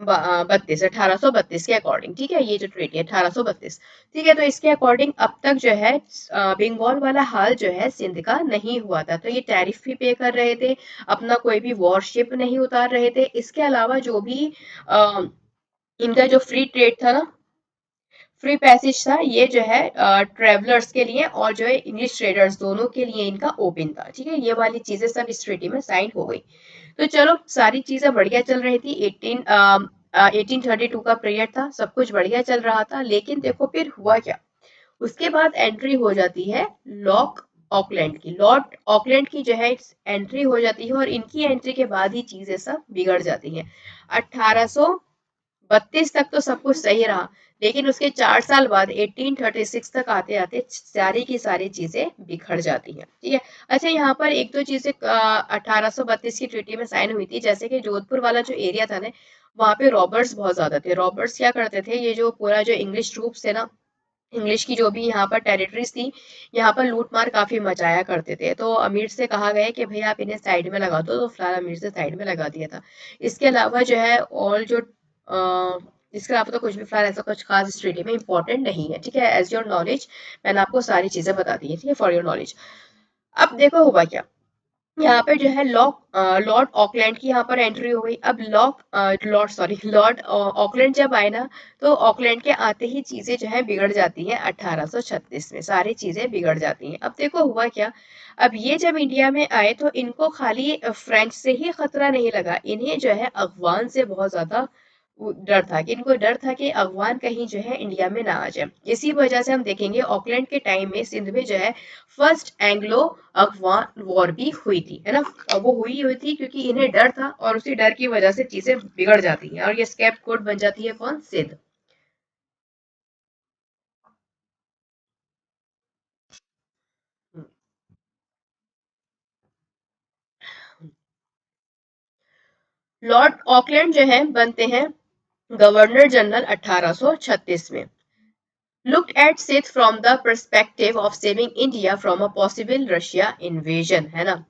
1832 के अकॉर्डिंग, ठीक है, ये जो ट्रीटी है 1832, ठीक है। तो इसके अकॉर्डिंग अब तक जो है बंगाल वाला हाल जो है सिंध का नहीं हुआ था। तो ये टैरिफ भी पे कर रहे थे, अपना कोई भी वॉरशिप नहीं उतार रहे थे। इसके अलावा जो भी अ, इनका जो फ्री ट्रेड था ना, फ्री पैसेज था, ये जो है ट्रेवलर्स के लिए और जो है इंग्लिश ट्रेडर्स दोनों के लिए इनका ओपन था, ठीक है। ये वाली चीजें सब इस ट्रीटी में साइन हो गई। तो चलो सारी चीजें बढ़िया चल रही थी। 1832 का पीरियड था, सब कुछ बढ़िया चल रहा था। लेकिन देखो फिर हुआ क्या, उसके बाद एंट्री हो जाती है लॉर्ड ऑकलैंड की, लॉर्ड ऑकलैंड की जो है एंट्री हो जाती है, और इनकी एंट्री के बाद ही चीजें सब बिगड़ जाती हैं। 1832 तक तो सब कुछ सही रहा, लेकिन उसके 4 साल बाद 1836 तक आते आते सारी की सारी चीजें बिखर जाती हैं, ठीक है। अच्छा यहाँ पर एक दो चीजें 1832 की ट्रीटी में साइन हुई थी, जैसे कि जोधपुर वाला जो एरिया था ना, वहां पे रॉबर्ट्स बहुत ज्यादा थे। रॉबर्ट्स क्या करते थे, ये जो पूरा जो इंग्लिश ट्रूप्स थे ना, इंग्लिश की जो भी यहाँ पर टेरिटरीज थी, यहाँ पर लूट मार काफी मचाया करते थे। तो अमीर से कहा गया कि भाई आप इन्हें साइड में लगा दो, तो फिलहाल अमीर से साइड में लगा दिया था। इसके अलावा जो है और जो इसके अलावा तो कुछ भी फिलहाल ऐसा कुछ खास इस ट्रीटी में इंपॉर्टेंट नहीं है, ठीक है। एज योर नॉलेज मैंने आपको सारी चीजें बता दी है, ठीक है, फॉर योर नॉलेज। अब देखो हुआ क्या, यहाँ पे जो है लॉर्ड ऑकलैंड की यहाँ पर एंट्री हो गई। अब लॉर्ड ऑकलैंड जब आए ना, तो ऑकलैंड के आते ही चीजें जो है बिगड़ जाती हैं 1836 में, सारी चीजें बिगड़ जाती हैं। अब देखो हुआ क्या, अब ये जब इंडिया में आए तो इनको खाली फ्रेंच से ही खतरा नहीं लगा, इन्हें जो है अफगान से बहुत ज्यादा डर था, कि इनको डर था कि अफगान कहीं जो है इंडिया में ना आ जाए। इसी वजह से हम देखेंगे ऑकलैंड के टाइम में सिंध में जो है फर्स्ट एंग्लो अफगान वॉर भी हुई थी, है ना। और वो हुई थी क्योंकि इन्हें डर था, और उसी डर की वजह से चीजें बिगड़ जाती हैं, और ये स्केप कोड बन जाती है कौन, सिंध। लॉर्ड ऑकलैंड जो है बनते हैं गवर्नर जनरल 1836 में। Looked at Sith from the perspective of saving India from a possible Russia invasion, है ना।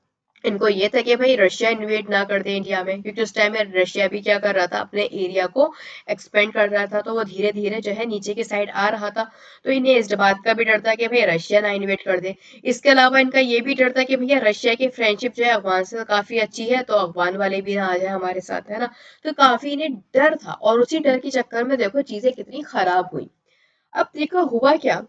इनको ये था कि भाई रशिया इन्वेड ना कर दे इंडिया में, क्योंकि उस टाइम में रशिया भी क्या कर रहा था, अपने एरिया को एक्सपेंड कर रहा था, तो वो धीरे धीरे जो है नीचे की साइड आ रहा था। तो इन्हें इस बात का भी डर था कि भाई रशिया ना इन्वेड कर दे। इसके अलावा इनका ये भी डर था कि भैया रशिया की फ्रेंडशिप जो है अफगान से काफी अच्छी है, तो अफगान वाले भी ना आ जाए हमारे साथ, है ना। तो काफी इन्हें डर था, और उसी डर के चक्कर में देखो चीजें कितनी खराब हुई। अब देखो हुआ क्या,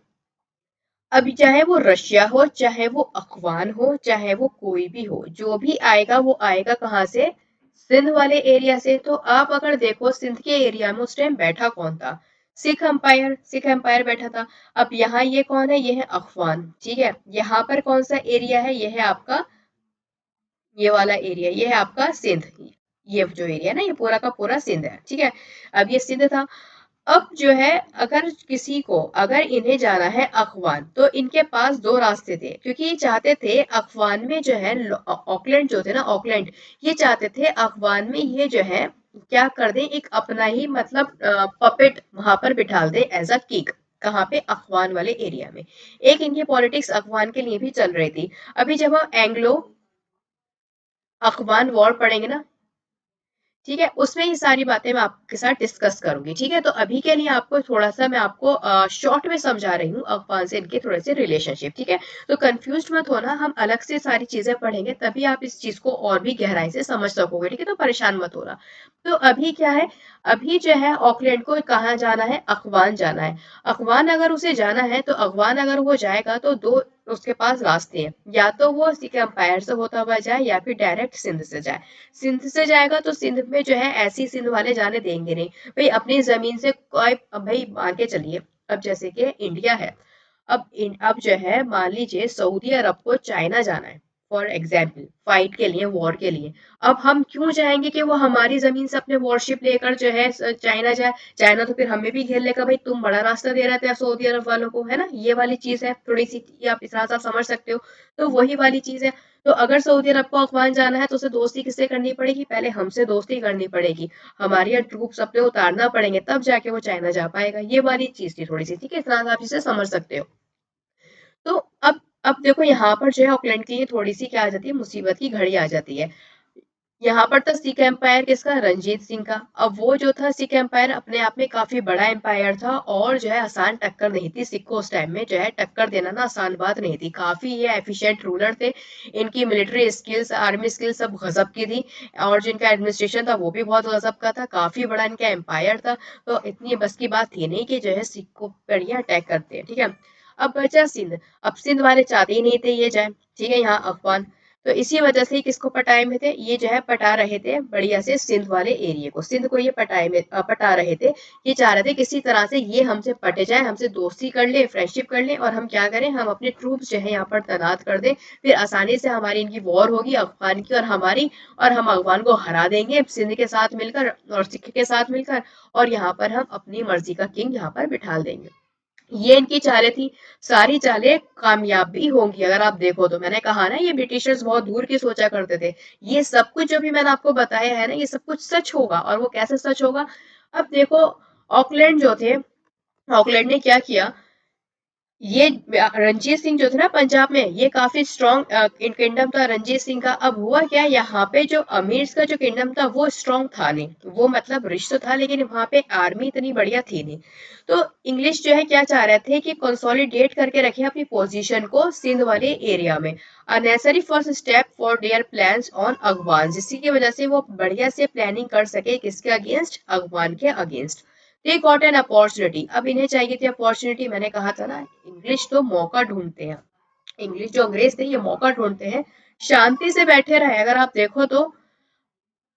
अभी चाहे वो रशिया हो, चाहे वो अफगान हो, चाहे वो कोई भी हो, जो भी आएगा वो आएगा कहाँ से, सिंध वाले एरिया से। तो आप अगर देखो सिंध के एरिया में उस टाइम बैठा कौन था, सिख एम्पायर बैठा था। अब यहाँ ये कौन है, ये है अफगान, ठीक है। यहाँ पर कौन सा एरिया है, ये है आपका, ये वाला एरिया, ये है आपका सिंध। ये जो एरिया है ना, ये पूरा का पूरा सिंध है, ठीक है। अब ये सिंध था। अब जो है अगर किसी को, अगर इन्हें जाना है अफगान, तो इनके पास दो रास्ते थे, क्योंकि ये चाहते थे अफगान में जो है ऑकलैंड जो थे ना, ऑकलैंड, ये चाहते थे अफगान में ये जो है क्या कर दें, एक अपना ही मतलब पपेट वहां पर बिठा दे एज अ किंग। कहाँ पे, अफगान वाले एरिया में। एक इनकी पॉलिटिक्स अफगान के लिए भी चल रही थी। अभी जब हम एंग्लो अफगान वॉर पढ़ेंगे ना, ठीक है, उसमें ये सारी बातें मैं आपके साथ डिस्कस करूंगी, ठीक है। तो अभी के लिए आपको थोड़ा सा मैं आपको शॉर्ट में समझा रही हूँ अफगान से इनके थोड़े से रिलेशनशिप, ठीक है। तो कंफ्यूज मत होना, हम अलग से सारी चीजें पढ़ेंगे, तभी आप इस चीज को और भी गहराई से समझ सकोगे, ठीक है। तो परेशान मत होना। तो अभी क्या है, अभी जो है ऑकलैंड को कहाँ जाना है, अफगान जाना है। अफगान अगर उसे जाना है, तो अफगान अगर वो जाएगा तो दो उसके पास रास्ते हैं, या तो वो सिख एम्पायर से होता हुआ जाए, या फिर डायरेक्ट सिंध से जाए। सिंध से जाएगा तो सिंध में जो है ऐसी सिंध वाले जाने देंगे नहीं, भाई अपनी जमीन से कोई, अब भाई मान के चलिए, अब जैसे कि इंडिया है, अब जो है मान लीजिए सऊदी अरब को चाइना जाना है, फॉर एग्जाम्पल फाइट के लिए, वॉर के लिए। अब हम क्यों जाएंगे कि वो हमारी जमीन से अपने वॉरशिप लेकर जो है चाइना जाए, चाइना तो फिर हमें भी घेर लेगा, भाई तुम बड़ा रास्ता दे रहे थे सऊदी अरब वालों को, है ना। ये वाली चीज है थोड़ी सी, ये आप इस तरह से आप समझ सकते हो। तो वही वाली चीज है। तो अगर सऊदी अरब को अफगान जाना है, तो उसे दोस्ती किससे करनी पड़ेगी, पहले हमसे दोस्ती करनी पड़ेगी, हमारे यहाँ ट्रूप्स अपने उतारना पड़ेंगे, तब जाके वो चाइना जा पाएगा। ये वाली चीज थी थोड़ी सी, ठीक है। इस तरह से आप इसे समझ सकते हो। तो अब देखो यहाँ पर जो है ऑकलैंड के लिए थोड़ी सी क्या आ जाती है, मुसीबत की घड़ी आ जाती है। यहाँ पर था सिख एम्पायर किसका, रंजीत सिंह का। अब वो जो था सिख एम्पायर अपने आप में काफी बड़ा एम्पायर था, और जो है आसान टक्कर नहीं थी सिख को उस टाइम में, जो है टक्कर देना ना आसान बात नहीं थी, काफी ये एफिशिएंट रूलर थे। इनकी मिलिट्री स्किल्स, आर्मी स्किल्स सब गजब की थी, और जिनका एडमिनिस्ट्रेशन था वो भी बहुत गजब का था, काफी बड़ा इनका एम्पायर था। तो इतनी बस की बात थी नहीं कि जो है सिख को पर ये अटैक करते हैं, ठीक है। अब बचा सिंध। अब सिंध वाले चाहते ही नहीं थे ये जाए, ठीक है, यहाँ अफगान। तो इसी वजह से किसको पटाए में थे, ये जो है पटा रहे थे बढ़िया से सिंध वाले एरिया को, सिंध को ये पटा रहे थे। ये चाह रहे थे किसी तरह से ये हमसे पटे जाए, हमसे दोस्ती कर ले, फ्रेंडशिप कर ले, और हम क्या करें, हम अपने ट्रूप्स जो है यहाँ पर तैनात कर दें, फिर आसानी से हमारी इनकी वॉर होगी अफगान की और हमारी, और हम अफगान को हरा देंगे सिंध के साथ मिलकर और सिख के साथ मिलकर, और यहाँ पर हम अपनी मर्जी का किंग यहाँ पर बिठा देंगे। ये इनकी चालें थी। सारी चालें कामयाब भी होंगी, अगर आप देखो तो। मैंने कहा ना ये ब्रिटिशर्स बहुत दूर की सोचा करते थे। ये सब कुछ जो भी मैंने आपको बताया है ना, ये सब कुछ सच होगा। और वो कैसे सच होगा, अब देखो ऑकलैंड जो थे, ऑकलैंड ने क्या किया, ये रणजीत सिंह जो थे ना पंजाब में, ये काफी स्ट्रॉन्ग किंगडम था रणजीत सिंह का। अब हुआ क्या, यहाँ पे जो अमीर का जो किंगडम था वो स्ट्रॉन्ग था नहीं, वो मतलब रिच तो था लेकिन वहां पे आर्मी इतनी बढ़िया थी नहीं। तो इंग्लिश जो है क्या चाह रहे थे कि कंसोलिडेट करके रखे अपनी पोजीशन को सिंध वाले एरिया में। A necessary first step for their plans on अगवान, जिसकी की वजह से वो बढ़िया से प्लानिंग कर सके किसके अगेंस्ट, अगवान के against. They got an opportunity, अब इन्हें चाहिए थी अपॉर्चुनिटी। मैंने कहा था ना, इंग्लिश तो मौका ढूंढते हैं, इंग्लिश जो अंग्रेज थे ये मौका ढूंढते हैं। शांति से बैठे रहे, अगर आप देखो तो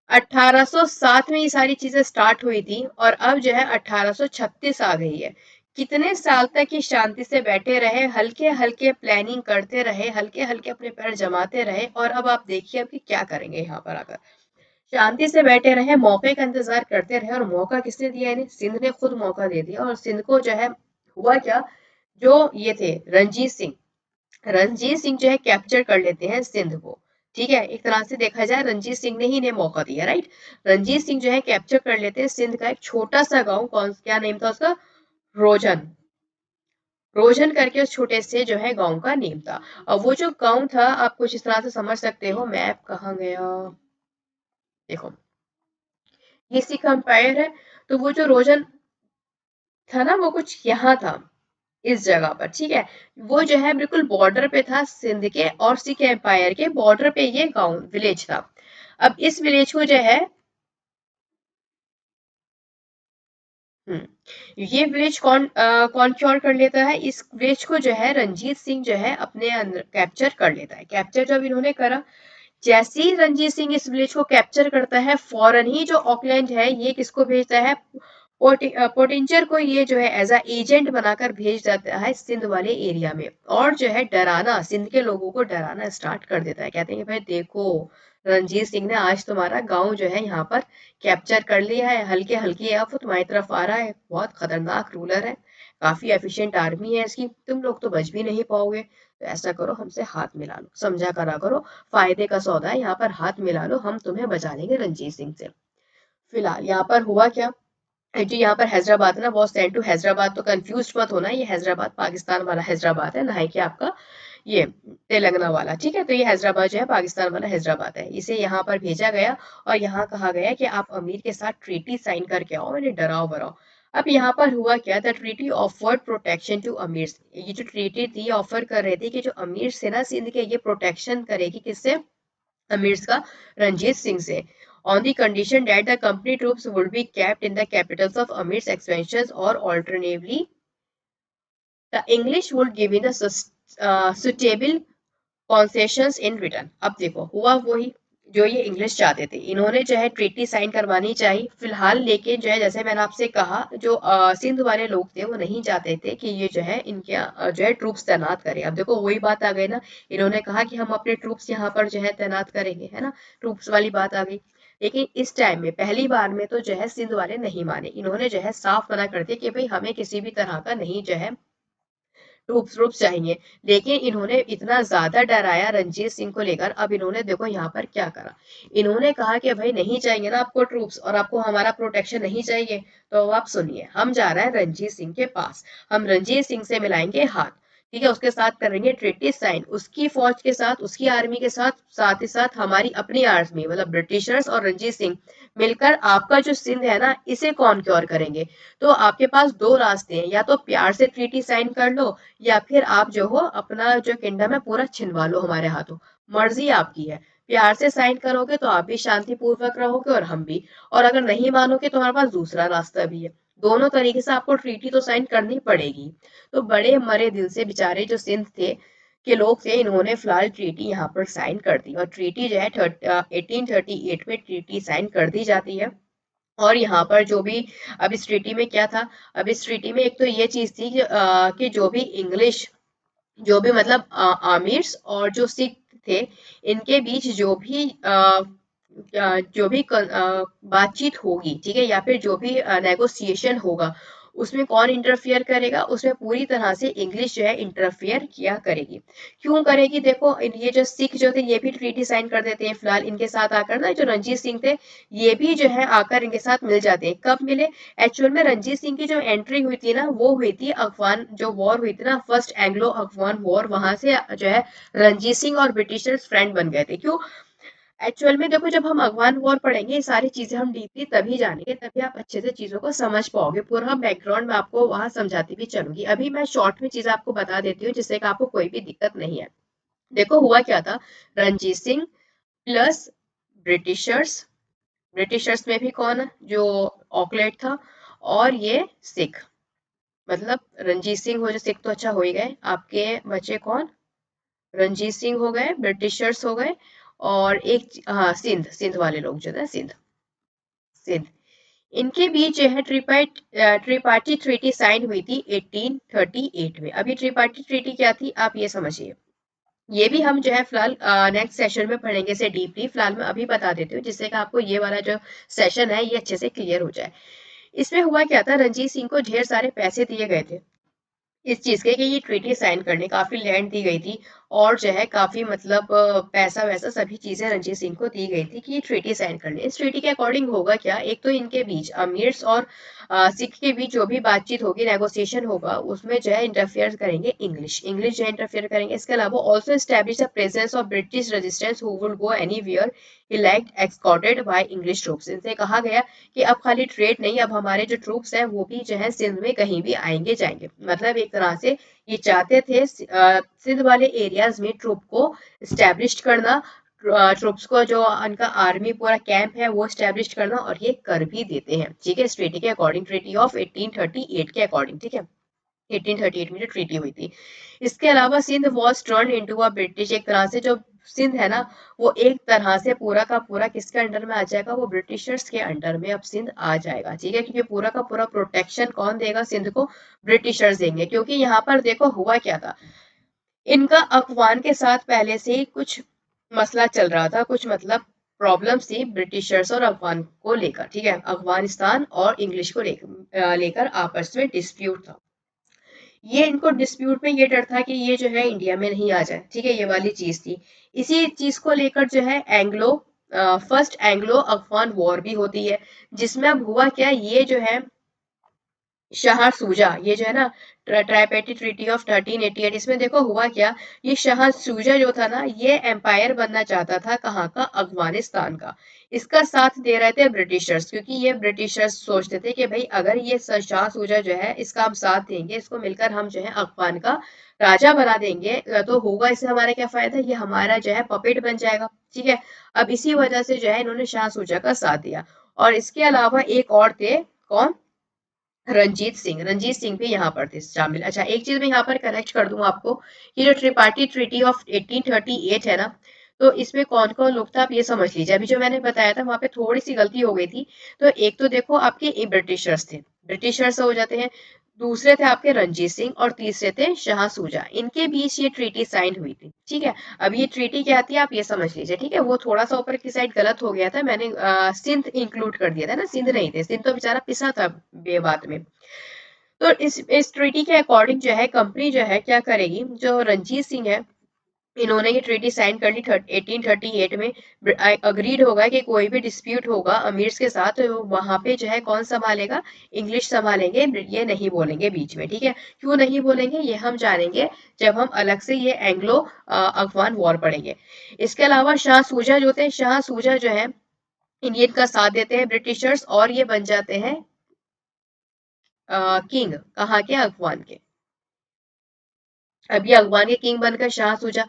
1807 में ये सारी चीजें स्टार्ट हुई थी और अब जो है 1836 आ गई है। कितने साल तक ये शांति से बैठे रहे, हल्के हल्के प्लानिंग करते रहे, हल्के हल्के अपने पैर जमाते रहे, और अब आप देखिए अब कि क्या करेंगे यहाँ पर आकर। शांति से बैठे रहे, मौके का इंतजार करते रहे, और मौका किसने दिया इन्हें, सिंध ने खुद मौका दे दिया। और सिंध को जो है हुआ क्या, जो ये थे रणजीत सिंह, रणजीत सिंह जो है कैप्चर कर लेते हैं सिंध को। ठीक है, एक तरह से देखा जाए रणजीत सिंह ने ही इन्हें मौका दिया, राइट। रणजीत सिंह जो है कैप्चर कर लेते हैं सिंध का एक छोटा सा गांव, कौन क्या नेम था उसका, रोजन। रोजन करके उस छोटे से जो है गांव का नेम था। और वो जो गांव था आप कुछ इस तरह से समझ सकते हो, मैप कहाँ गया, देखो ये सिख अंपायर है। तो वो जो रोजन था ना वो कुछ यहाँ था, इस जगह पर, ठीक है। वो जो है बिल्कुल बॉर्डर पे था सिंध के और सिख एम्पायर के बॉर्डर पे, ये गांव विलेज था। अब इस विलेज को जो है, ये विलेज कौन क्योर कर लेता है, इस विलेज को जो है रंजीत सिंह जो है अपने अंदर कैप्चर कर लेता है। कैप्चर जब इन्होंने करा, जैसे ही रंजीत सिंह इस विलेज को कैप्चर करता है, फौरन ही जो ऑकलैंड है ये किसको भेजता है, पोटिंचर को, ये जो है एज अ एजेंट बनाकर भेज जाता है सिंध वाले एरिया में। और जो है डराना, सिंध के लोगों को डराना स्टार्ट कर देता है। कहते हैं कि भाई देखो, रणजीत सिंह ने आज तुम्हारा गांव जो है यहाँ पर कैप्चर कर लिया है, हल्के हल्के अब वो तुम्हारी तरफ आ रहा है, बहुत खतरनाक रूलर है, काफी एफिशिएंट आर्मी है इसकी, तुम लोग तो बच भी नहीं पाओगे। तो ऐसा करो, हमसे हाथ मिला लो, समझा करा करो, फायदे का सौदा है, यहाँ पर हाथ मिला लो, हम तुम्हें बचा लेंगे रंजीत सिंह से। फिलहाल यहाँ पर हुआ क्या, जो यहाँ पर हैदराबाद है ना, बहुत सेंड टू हैदराबाद, तो कंफ्यूज मत होना, ये हैदराबाद पाकिस्तान वाला हैदराबाद है, ना है कि आपका ये तेलंगाना वाला, ठीक है। तो ये हैदराबाद जो है पाकिस्तान वाला हैदराबाद है, इसे यहाँ पर भेजा गया और यहाँ कहा गया कि आप अमीर के साथ ट्रीटी साइन करके आओ, मैंने डराओ बराओ। अब यहाँ पर हुआ क्या, the treaty offered protection to अमीर, ये जो ट्रीटी थी ऑफर कर रही थी कि जो अमीर से ना सिंध के, ये प्रोटेक्शन करेगी किससे, अमीर का, रंजीत सिंह से, on the condition that the company troops would be kept in the capitals of Amir's expansions, or alternatively the English would give in the suitable concessions in return। अब देखो हुआ वही जो ये इंग्लिश चाहते थे, इन्होंने जो है ट्रीटी साइन करवानी चाहिए फिलहाल, लेकिन जो है जैसे मैंने आपसे कहा, जो सिंध वाले लोग थे वो नहीं चाहते थे कि ये जो है इनके जो है ट्रूप्स तैनात करें। अब देखो वही बात आ गई ना, इन्होंने कहा कि हम अपने ट्रूप्स यहाँ पर जो है तैनात करेंगे, है ना, ट्रूप्स वाली बात आ गई। लेकिन इस टाइम में पहली बार में तो जो है सिंध वाले नहीं माने, इन्होंने जो है साफ मना कर दिया कि भाई हमें किसी भी तरह का नहीं जो है ट्रूप्स ट्रूप्स चाहिए। लेकिन इन्होंने इतना ज्यादा डराया रंजीत सिंह को लेकर, अब इन्होंने देखो यहाँ पर क्या करा, इन्होंने कहा कि भाई नहीं चाहिए ना आपको ट्रूप्स और आपको हमारा प्रोटेक्शन नहीं चाहिए, तो आप सुनिए, हम जा रहे हैं रंजीत सिंह के पास, हम रंजीत सिंह से मिलाएंगे हाथ, ठीक है, उसके साथ करेंगे ट्रीटी साइन, उसकी फौज के साथ, उसकी आर्मी के साथ, साथ ही साथ हमारी अपनी आर्मी मतलब ब्रिटिशर्स और रंजीत सिंह मिलकर आपका जो सिंध है ना इसे कॉन्क्योर करेंगे। तो आपके पास दो रास्ते हैं, या तो प्यार से ट्रीटी साइन कर लो, या फिर आप जो हो अपना जो किंगडम है पूरा छिनवा लो हमारे हाथों, मर्जी आपकी है। प्यार से साइन करोगे तो आप भी शांति पूर्वक रहोगे और हम भी, और अगर नहीं मानोगे तो हमारे पास दूसरा रास्ता भी है, दोनों तरीके से आपको ट्रीटी तो साइन करनी पड़ेगी। तो बड़े मरे दिल से बेचारे जो सिंध थे के लोग थे, इन्होंने फिलहाल ट्रीटी यहाँ पर साइन कर दी, और ट्रीटी जो है 1838 में ट्रीटी साइन कर दी जाती है। और यहाँ पर जो भी, अब इस ट्रीटी में क्या था, अब इस ट्रीटी में एक तो ये चीज थी कि जो भी इंग्लिश, जो भी मतलब आमिर्स और जो सिख थे, इनके बीच जो भी बातचीत होगी, ठीक है, या फिर जो भी नेगोशिएशन होगा, उसमें कौन इंटरफियर करेगा, उसमें पूरी तरह से इंग्लिश जो है इंटरफियर किया करेगी। क्यों करेगी, देखो ये जो सिख जो थे ये भी ट्रीटी साइन कर देते हैं फिलहाल इनके साथ आकर ना, जो रणजीत सिंह थे ये भी जो है आकर इनके साथ मिल जाते हैं। कब मिले, एक्चुअल में रणजीत सिंह की जो एंट्री हुई थी ना वो हुई थी अफगान जो वॉर हुई थी ना, फर्स्ट एंग्लो अफगान वॉर, वहां से जो है रणजीत सिंह और ब्रिटिशर्स फ्रेंड बन गए थे। क्यों, एक्चुअल में देखो जब हम अफगान वॉर पढ़ेंगे ये सारी चीजें हम डीपली तभी जानेंगे, तभी आप अच्छे से चीजों को समझ पाओगे, पूरा बैकग्राउंड में आपको वहां समझाती भी चलूंगी। अभी मैं शॉर्ट में चीजें आपको बता देती हूँ जिससे कि आपको कोई भी दिक्कत नहीं है। देखो हुआ क्या था, Ranjit Singh plus Britishers, Britishers में भी कौन, जो ऑकलैंड था, और ये सिख, मतलब रणजीत सिंह हो जो सिख तो अच्छा हो ही गए, आपके बचे कौन, रणजीत सिंह हो गए, ब्रिटिशर्स हो गए, और एक हाँ सिंध, सिंध वाले लोग जो थे सिंध, सिंध, इनके बीच जो है ट्रिपार्टी ट्रीटी साइन हुई थी 1838 में। अभी ट्रिपार्टी ट्रीटी क्या थी आप ये समझिए, ये भी हम जो है फिलहाल नेक्स्ट सेशन में पढ़ेंगे इसे डीपली, फिलहाल मैं अभी बता देती हूँ जिससे कि आपको ये वाला जो सेशन है ये अच्छे से क्लियर हो जाए। इसमें हुआ क्या था, रणजीत सिंह को ढेर सारे पैसे दिए गए थे इस चीज के कि ये ट्रीटी साइन करने, काफी लैंड दी गई थी और जो है काफी मतलब पैसा वैसा सभी चीजें रणजीत सिंह को दी गई थी कि ये ट्रीटी साइन करने। इस ट्रीटी के अकॉर्डिंग होगा क्या, एक तो इनके बीच अमीर्स और सिख के बीच जो भी बातचीत होगी, नेगोशिएशन होगा, उसमें जो है इंटरफेयर करेंगे इंग्लिश, इंग्लिश जो है इंटरफेयर करेंगे। इसके अलावा also establish the presence of British resistance who would go anywhere he liked escorted by English troops. इनसे कहा गया कि अब खाली ट्रेड नहीं, अब हमारे जो ट्रूप्स हैं वो भी जो है सिंध में कहीं भी आएंगे जाएंगे, मतलब एक तरह से ये चाहते थे सिंध वाले एरियाज में ट्रूप को स्टैब्लिश करना, ट्रूप्स को जो उनका आर्मी पूरा कैंप है वो स्टैब्लिश करना, और ये कर भी देते हैं। ठीक है, इस ट्रीटी के अकॉर्डिंग, ट्रीटी ऑफ 1838 के अकॉर्डिंग, ठीक है 1838 में जो ट्रीटी हुई थी। इसके अलावा Sindh was turn into a British, एक तरह से जो सिंध है ना वो एक तरह से पूरा का पूरा किसके अंडर में आ जाएगा, वो ब्रिटिशर्स के अंडर में अब सिंध आ जाएगा। ठीक है, क्योंकि पूरा का पूरा प्रोटेक्शन कौन देगा सिंध को, ब्रिटिशर्स देंगे। क्योंकि यहाँ पर देखो हुआ क्या था, इनका अफगान के साथ पहले से ही कुछ मसला चल रहा था, कुछ मतलब प्रॉब्लम्स थी ब्रिटिशर्स और अफगान को लेकर। ठीक है, अफगानिस्तान और इंग्लिश को लेकर आपस में डिस्प्यूट था। ये इनको डिस्प्यूट में ये डर था कि ये जो है इंडिया में नहीं आ जाए। ठीक है, ये वाली चीज थी। इसी चीज को लेकर जो है Anglo first Anglo Afghan war भी होती है, जिसमें अब हुआ क्या, ये जो है शाह सूजा, ये जो है ना ट्राइपेटी ट्रीटी ऑफ 1388, इसमें देखो हुआ क्या, ये शाह सूजा जो था ना ये एम्पायर बनना चाहता था, कहाँ का, अफगानिस्तान का। इसका साथ दे रहे थे ब्रिटिशर्स, क्योंकि ये ब्रिटिशर्स सोचते थे कि भाई अगर ये शाह सूजा जो है इसका हम साथ देंगे, इसको मिलकर हम जो है अफगान का राजा बना देंगे, तो होगा इससे हमारा क्या फायदा, ये हमारा जो है पपेट बन जाएगा। ठीक है, अब इसी वजह से जो है इन्होंने शाह सूजा का साथ दिया। और इसके अलावा एक और थे, कौन, रंजीत सिंह, रंजीत सिंह भी यहाँ पर थे शामिल। अच्छा एक चीज मैं यहाँ पर करेक्ट कर दूं आपको, ये जो ट्रिपार्टी ट्रीटी ऑफ 1838 है ना, तो इसमें कौन कौन लोग थे आप ये समझ लीजिए। अभी जो मैंने बताया था वहां पे थोड़ी सी गलती हो गई थी। तो एक तो देखो आपके ब्रिटिशर्स थे, ब्रिटिशर्स हो जाते हैं, दूसरे थे आपके रंजीत सिंह, और तीसरे थे शाह सूजा, इनके बीच ये ट्रीटी साइन हुई थी। ठीक है, अब ये ट्रीटी क्या आती है आप ये समझ लीजिए। ठीक है, वो थोड़ा सा ऊपर की साइड गलत हो गया था, मैंने सिंध इंक्लूड कर दिया था ना, सिंध नहीं थे, सिंध तो बेचारा पिसा था बेबात में। तो इस ट्रीटी के अकॉर्डिंग जो है कंपनी जो है क्या करेगी, जो रंजीत सिंह है इन्होंने ये ट्रीटी साइन कर ली 1838 में। अग्रीड होगा कि कोई भी डिस्प्यूट होगा अमीर्स के साथ तो वहां पे जो है कौन संभालेगा, इंग्लिश संभालेंगे, ये नहीं बोलेंगे बीच में। ठीक है, क्यों नहीं बोलेंगे ये हम जानेंगे जब हम अलग से ये एंग्लो अफगान वॉर पढ़ेंगे। इसके अलावा शाह सूजा जो थे, शाह सूजा जो है इंडियन का साथ देते हैं ब्रिटिशर्स, और ये बन जाते हैं किंग, कहाँ के, अफगान के। अब ये अफगान के किंग बनकर शाह सूजा।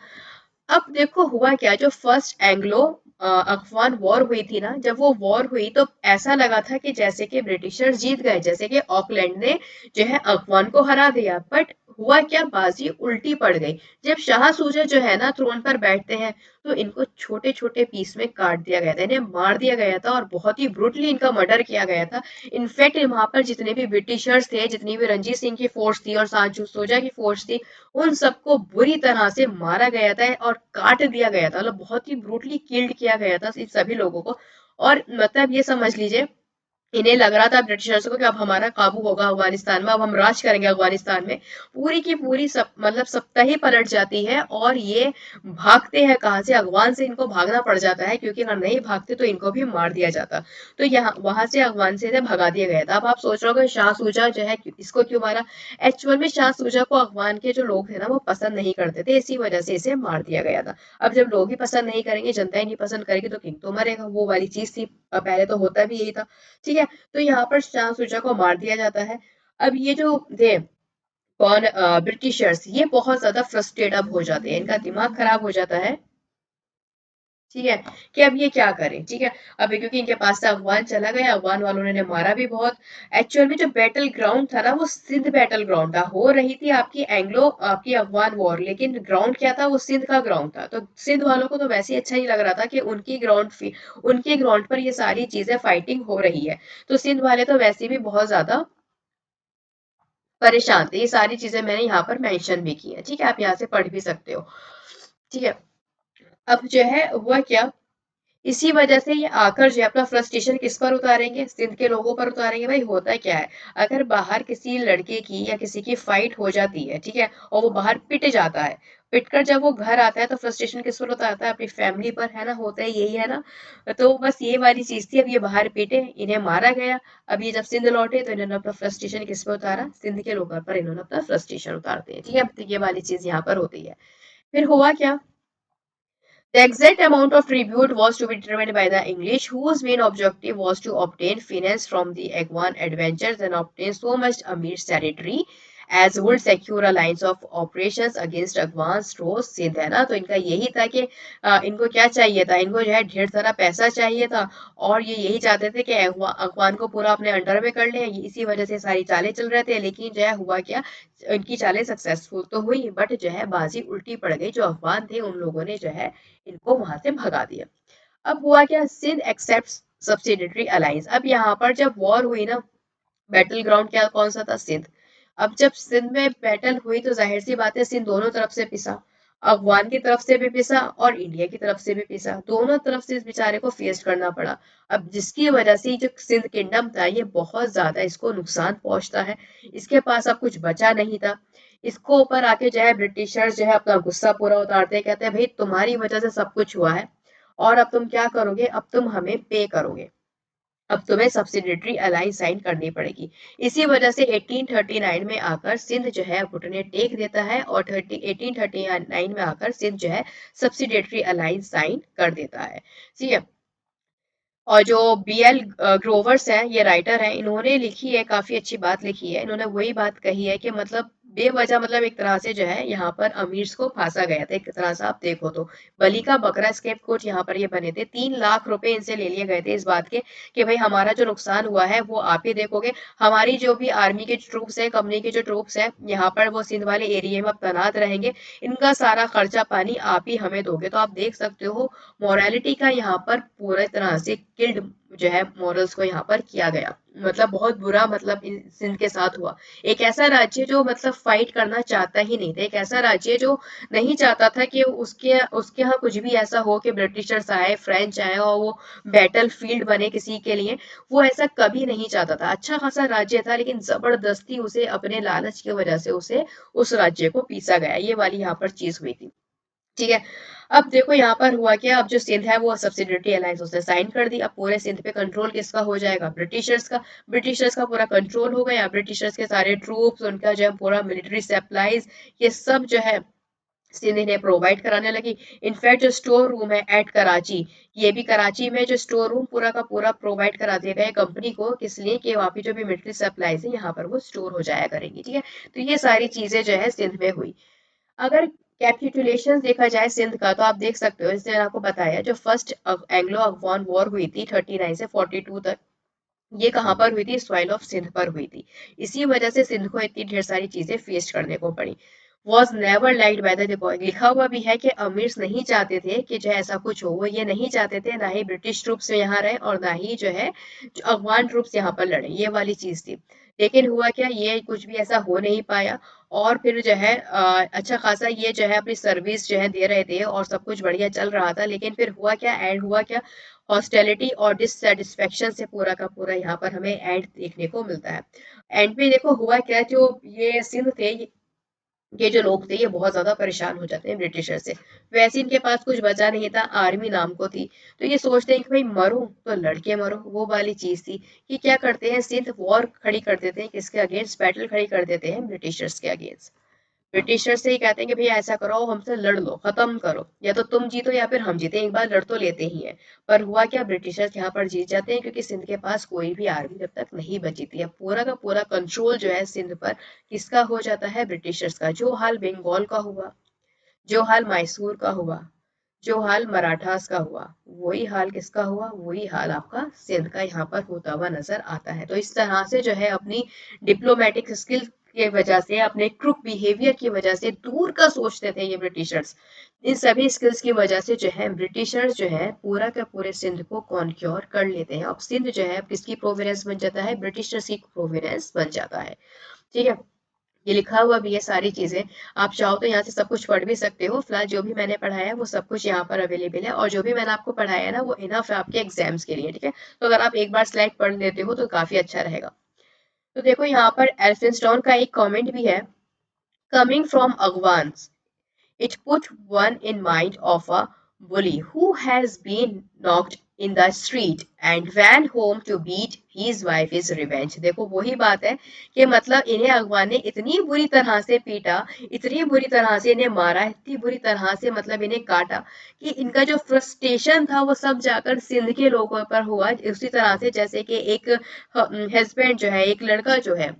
अब देखो हुआ क्या, जो फर्स्ट एंग्लो अफगान वॉर हुई थी ना, जब वो वॉर हुई तो ऐसा लगा था कि जैसे कि ब्रिटिशर्स जीत गए, जैसे कि ऑकलैंड ने जो है अफगान को हरा दिया। बट हुआ क्या, बाजी उल्टी पड़ गई। जब शाह सूजा जो है ना थ्रोन पर बैठते हैं तो इनको छोटे छोटे पीस में काट दिया गया था, इन्हें मार दिया गया था, और बहुत ही ब्रूटली इनका मर्डर किया गया था। इनफैक्ट वहां पर जितने भी ब्रिटिशर्स थे, जितनी भी रंजीत सिंह की फोर्स थी और शाह सूजा की फोर्स थी, उन सबको बुरी तरह से मारा गया था और काट दिया गया था, मतलब बहुत ही ब्रूटली किल्ड किया गया था इन सभी लोगों को। और मतलब ये समझ लीजिए इन्हें लग रहा था ब्रिटिशर्स को कि अब हमारा काबू होगा अफगानिस्तान में, अब हम राज करेंगे अफगानिस्तान में। पूरी की पूरी सब मतलब सत्ता ही पलट जाती है और ये भागते हैं कहाँ से, अफगान से इनको भागना पड़ जाता है, क्योंकि अगर नहीं भागते तो इनको भी मार दिया जाता। तो यहाँ वहां से अफगान से भगा दिया गया था। अब आप सोच रहे हो शाह सूजा जो है इसको क्यों मारा। एक्चुअल में शाह सूजा को अफगान के जो लोग थे ना वो पसंद नहीं करते थे, इसी वजह से इसे मार दिया गया था। अब जब लोग ही पसंद नहीं करेंगे, जनता ही नहीं पसंद करेगी, तो किंग तो मरेगा, वो वाली चीज थी। पहले तो होता भी यही था। ठीक है, तो यहाँ पर शाह सूजा को मार दिया जाता है। अब ये जो थे कौन, ब्रिटिशर्स, ये बहुत ज्यादा फ्रस्ट्रेट अब हो जाते हैं, इनका दिमाग खराब हो जाता है। ठीक है, कि अब ये क्या करें। ठीक है, अब क्योंकि इनके पास से अफगान चला गया, अफगान वालों ने मारा भी बहुत। एक्चुअल में जो बैटल ग्राउंड था ना वो सिंध बैटल ग्राउंड था, हो रही थी आपकी अफगान वॉर, लेकिन ग्राउंड क्या था, वो सिंध का ग्राउंड था। तो सिंध वालों को तो वैसे ही अच्छा नहीं लग रहा था कि उनके ग्राउंड पर ये सारी चीजें फाइटिंग हो रही है। तो सिंध वाले तो वैसे भी बहुत ज्यादा परेशान थे। ये सारी चीजें मैंने यहाँ पर मेंशन भी की है, ठीक है, आप यहाँ से पढ़ भी सकते हो। ठीक है, अब जो है हुआ क्या, इसी वजह से ये आकर जो है अपना फ्रस्ट्रेशन किस पर उतारेंगे, सिंध के लोगों पर उतारेंगे। भाई होता क्या है, अगर बाहर किसी लड़के की या किसी की फाइट हो जाती है, ठीक है, और वो बाहर पिट जाता है, पिटकर जब वो घर आता है तो फ्रस्ट्रेशन किस पर उतारता है, अपनी फैमिली पर, है ना, होता है यही, है ना। तो बस ये वाली चीज थी। अब ये बाहर पिटे, इन्हें मारा गया। अब ये जब सिंध लौटे तो इन्होंने अपना फ्रस्ट्रेशन किस पर उतारा, सिंध के लोगों पर इन्होंने अपना फ्रस्ट्रेशन उतारते हैं। ठीक है, तो ये वाली चीज यहाँ पर होती है। फिर हुआ क्या, the exact amount of tribute was to be determined by the English, whose main objective was to obtain finance from the Agwan adventurers and obtain so much Amir's territory as would secure a lines of operations against Agwan's rose Sindh, है ना। तो इनका यही था कि इनको क्या चाहिए था, इनको जो है ढेर सारा पैसा चाहिए था, और ये यही चाहते थे कि अगवान को पूरा अपने अंडर में कर लें। इसी वजह से सारी चालें चल रहे थे, लेकिन जो है हुआ क्या, इनकी चालें सक्सेसफुल तो हुई, बट जो है बाजी उल्टी पड़ गई। जो अफगान थे उन लोगों ने जो है इनको वहां से भगा दिया। अब हुआ क्या, सिंध एक्सेप्ट सब्सिडियरी अलायंस। अब यहाँ पर जब वॉर हुई ना, बैटल ग्राउंड क्या कौन सा था, सिंध। अब जब सिंध में बैटल हुई तो जाहिर सी बात है सिंध दोनों तरफ से पिसा, अफगान की तरफ से भी पिसा और इंडिया की तरफ से भी पिसा, दोनों तरफ से इस बेचारे को फेस करना पड़ा। अब जिसकी वजह से जो सिंध किंगडम था ये बहुत ज्यादा इसको नुकसान पहुंचता है, इसके पास अब कुछ बचा नहीं था। इसको ऊपर आके जो है ब्रिटिशर्स जो है अपना गुस्सा पूरा उतारते हैं, कहते हैं भाई तुम्हारी वजह से सब कुछ हुआ है, और अब तुम क्या करोगे, अब तुम हमें पे करोगे, अब तुम्हें सब्सिडियरी अलायंस साइन करनी पड़ेगी। इसी वजह से 1839 में आकर सिंध जो है घुटने टेक देता है, और 1839 में आकर सिंध जो है सब्सिडियरी अलायंस साइन कर देता है। ठीक है, और जो BL ग्रोवर्स हैं, ये राइटर हैं, इन्होंने लिखी है, काफी अच्छी बात लिखी है। इन्होंने वही बात कही है कि मतलब बेवजह, मतलब एक तरह से जो है यहाँ पर अमीर्स को फांसा गया था, एक तरह से आप देखो तो बलि का बकरा स्केपगोट यहाँ पर ये बने थे। 3 लाख रुपए इनसे ले लिए गए थे इस बात के कि भाई हमारा जो नुकसान हुआ है वो आप ही देखोगे, हमारी जो भी आर्मी के ट्रूप्स है, कंपनी के जो ट्रूप्स है यहाँ पर वो सिंध वाले एरिया में अब तैनात रहेंगे, इनका सारा खर्चा पानी आप ही हमें दोगे। तो आप देख सकते हो मोरालिटी का यहाँ पर पूरी तरह से किल्ड जो है मॉरल्स को यहाँ पर किया गया, मतलब बहुत बुरा, मतलब सिंध के साथ हुआ। एक ऐसा राज्य जो मतलब फाइट करना चाहता ही नहीं था, एक ऐसा राज्य जो नहीं चाहता था कि उसके उसके यहाँ कुछ भी ऐसा हो कि ब्रिटिशर्स आए, फ्रेंच आए और वो बैटल फील्ड बने किसी के लिए, वो ऐसा कभी नहीं चाहता था। अच्छा खासा राज्य था, लेकिन जबरदस्ती उसे अपने लालच की वजह से उसे उस राज्य को पीसा गया, ये वाली यहाँ पर चीज हुई थी। ठीक है, अब देखो यहाँ पर हुआ क्या, अब जो सिंध है वो सब्सिडियरी अलायंस उसने साइन कर दी। अब पूरे सिंध पे कंट्रोल किसका हो जाएगा, ब्रिटिशर्स का। ब्रिटिशर्स का पूरा कंट्रोल हो गया, ब्रिटिशर्स के सारे ट्रूप्स, उनका जो है पूरा मिलिट्री सप्लाईज, ये सब जो है सिंध ने प्रोवाइड कराने लगी। इनफैक्ट जो स्टोर रूम है एट कराची, ये भी कराची में जो स्टोर रूम पूरा का पूरा प्रोवाइड करा दिया गया कंपनी को, किस लिए कि वहाँ पे जो भी मिलिट्री सप्लाईज है यहाँ पर वो स्टोर हो जाया करेंगी। ठीक है, तो ये सारी चीजें जो है सिंध में हुई। अगर कैपिटुलेशन देखा जाए सिंध का, तो आप देख सकते हो, जैसे मैंने आपको बताया, जो फर्स्ट एंग्लो अफगान वॉर हुई थी 39 से 42 तक, ये कहाँ पर हुई थी, सॉइल ऑफ सिंध पर हुई थी। इसी वजह से सिंध को इतनी ढेर सारी चीजें फेस करने को पड़ी। Was never liked by the boy, लिखा हुआ भी है कि अमीर्स नहीं चाहते थे कि जो ऐसा कुछ हो, वो ये नहीं चाहते थे, ना ही ब्रिटिश ट्रूप्स यहाँ रहे और ना ही जो है जो अफगान ट्रूप्स यहाँ पर लड़े, ये वाली चीज थी। लेकिन हुआ क्या, ये कुछ भी ऐसा हो नहीं पाया। और फिर जो है अच्छा खासा ये जो है अपनी सर्विस जो है दे रहे थे और सब कुछ बढ़िया चल रहा था। लेकिन फिर हुआ क्या, एंड हुआ क्या, हॉस्टिलिटी और डिससेटिस्फेक्शन से पूरा का पूरा यहाँ पर हमें एंड देखने को मिलता है। एंड पे देखो हुआ क्या, जो ये सिंध थे, ये जो लोग थे ये बहुत ज्यादा परेशान हो जाते हैं ब्रिटिशर से। वैसे इनके पास कुछ बचा नहीं था, आर्मी नाम को थी, तो ये सोचते हैं कि भाई मरो तो लड़के मरो, वो वाली चीज थी कि क्या करते हैं, सिंध वॉर खड़ी कर देते हैं, किसके अगेंस्ट, बैटल खड़ी कर देते हैं ब्रिटिशर्स के अगेंस्ट। ब्रिटिशर से ही कहते हैं कि भैया ऐसा करो, हमसे लड़ लो, खत्म करो, या तो तुम जीतो या फिर हम जीते, एक बार लड़ तो लेते ही हैं। पर हुआ क्या, ब्रिटिशर्स यहाँ पर जीत जाते हैं, क्योंकि सिंध के पास कोई भी आर्मी जब तक नहीं बची थी। अब पूरा का पूरा कंट्रोल जो है सिंध पर किसका हो जाता है, ब्रिटिशर्स का। जो हाल बंगाल का हुआ, जो हाल मैसूर का हुआ, जो हाल मराठास का हुआ, वही हाल किसका हुआ, वही हाल आपका सिंध का यहाँ पर होता हुआ नजर आता है। तो इस तरह से जो है अपनी डिप्लोमेटिक स्किल की वजह से, अपने क्रुक बिहेवियर की वजह से दूर का सोचते थे ये ब्रिटिशर्स। इन सभी स्किल्स की वजह से जो है ब्रिटिशर्स जो है पूरा का पूरे सिंध को कॉन्क्योर कर लेते हैं। अब सिंध जो है किसकी प्रोविनेंस बन जाता है, ब्रिटिशर्स की प्रोविनेंस बन जाता है। ठीक है, ये लिखा हुआ भी है सारी चीजें, आप चाहो तो यहाँ से सब कुछ पढ़ भी सकते हो। फिलहाल जो भी मैंने पढ़ाया है वो सब कुछ यहाँ पर अवेलेबल है, और जो भी मैंने आपको पढ़ाया है ना वो इनफ है आपके एग्जाम्स के लिए। ठीक है, तो अगर आप एक बार स्लाइड पढ़ लेते हो तो काफी अच्छा रहेगा। तो देखो यहाँ पर एल्फिंस्टोन का एक कमेंट भी है, कमिंग फ्रॉम अगवांस it put one in mind of a bully who has been knocked in the street and ran home to beat his wife's revenge। देखो वही बात है कि मतलब इन्हें अगवा ने इतनी बुरी तरह से पीटा, इतनी बुरी तरह से इन्हें मारा, इतनी बुरी तरह से मतलब इन्हें काटा कि इनका जो फ्रस्ट्रेशन था वो सब जाकर सिंध के लोगों पर हुआ। उसी तरह से जैसे कि एक हस्बैंड जो है, एक लड़का जो है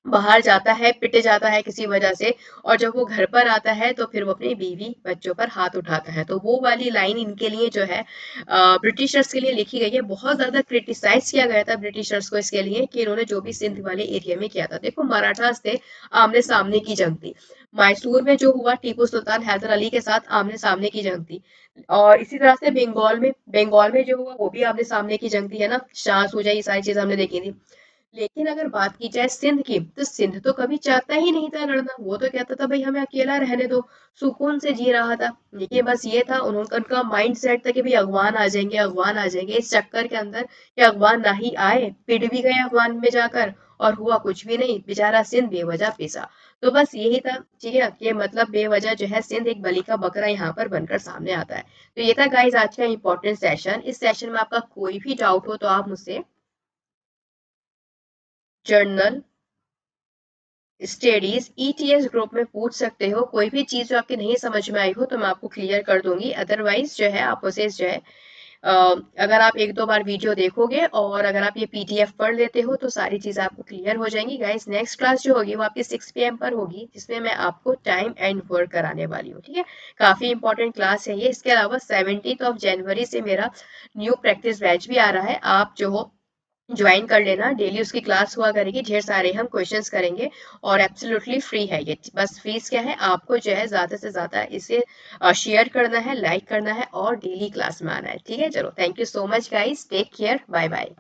बाहर जाता है, पिट जाता है किसी वजह से, और जब वो घर पर आता है तो फिर वो अपनी बीवी बच्चों पर हाथ उठाता है। तो वो वाली लाइन इनके लिए जो है ब्रिटिशर्स के लिए लिखी गई है। बहुत ज्यादा क्रिटिसाइज किया गया था ब्रिटिशर्स को इसके लिए कि इन्होंने जो भी सिंध वाले एरिया में किया था। देखो मराठास थे, आमने सामने की जंग थी। मैसूर में जो हुआ, टीपू सुल्तान हैदर अली के साथ आमने सामने की जंग थी। और इसी तरह से बंगाल में जो हुआ वो भी आमने सामने की जंग थी, है ना, शाह सूजा, ये सारी चीजें हमने देखी थी। लेकिन अगर बात की जाए सिंध की, तो सिंध तो कभी चाहता ही नहीं था लड़ना। वो तो कहता था भाई हमें अकेला रहने दो, सुकून से जी रहा था। देखिए बस ये था उनका माइंड सेट था कि भाई अगवान आ जाएंगे, अगवान आ जाएंगे। इस चक्कर के अंदर कि अगवान ना ही आए, पिट भी गए अगवान में जाकर, और हुआ कुछ भी नहीं, बेचारा सिंध बेवजह पिसा। तो बस यही था। ठीक है, कि मतलब बेवजह जो है सिंध एक बलि का बकरा यहाँ पर बनकर सामने आता है। तो ये था गाइज आज का इंपॉर्टेंट सेशन। इस सेशन में आपका कोई भी डाउट हो तो आप मुझसे जर्नल स्टडीज ईटीएस ग्रुप में पूछ सकते हो। कोई भी चीज जो आपकी नहीं समझ में आई हो तो मैं आपको क्लियर कर दूंगी। अदरवाइज जो है आप उसे जो है अगर आप एक दो बार वीडियो देखोगे और अगर आप ये पीडीएफ पढ़ लेते हो तो सारी चीजें आपको क्लियर हो जाएंगी। गाइस नेक्स्ट क्लास जो होगी वो आपकी 6 PM पर होगी, जिसमें मैं आपको टाइम एंड वर्क कराने वाली हूँ। ठीक है, काफी इंपॉर्टेंट क्लास है ये। इसके अलावा 17 जनवरी से मेरा न्यू प्रैक्टिस बैच भी आ रहा है, आप जो हो ज्वाइन कर लेना। डेली उसकी क्लास हुआ करेगी, ढेर सारे हम क्वेश्चंस करेंगे, और एब्सोल्युटली फ्री है ये। बस फीस क्या है, आपको जो है ज्यादा से ज्यादा इसे शेयर करना है, लाइक करना है और डेली क्लास में आना है। ठीक है, चलो thank you so much guys, take care, bye bye.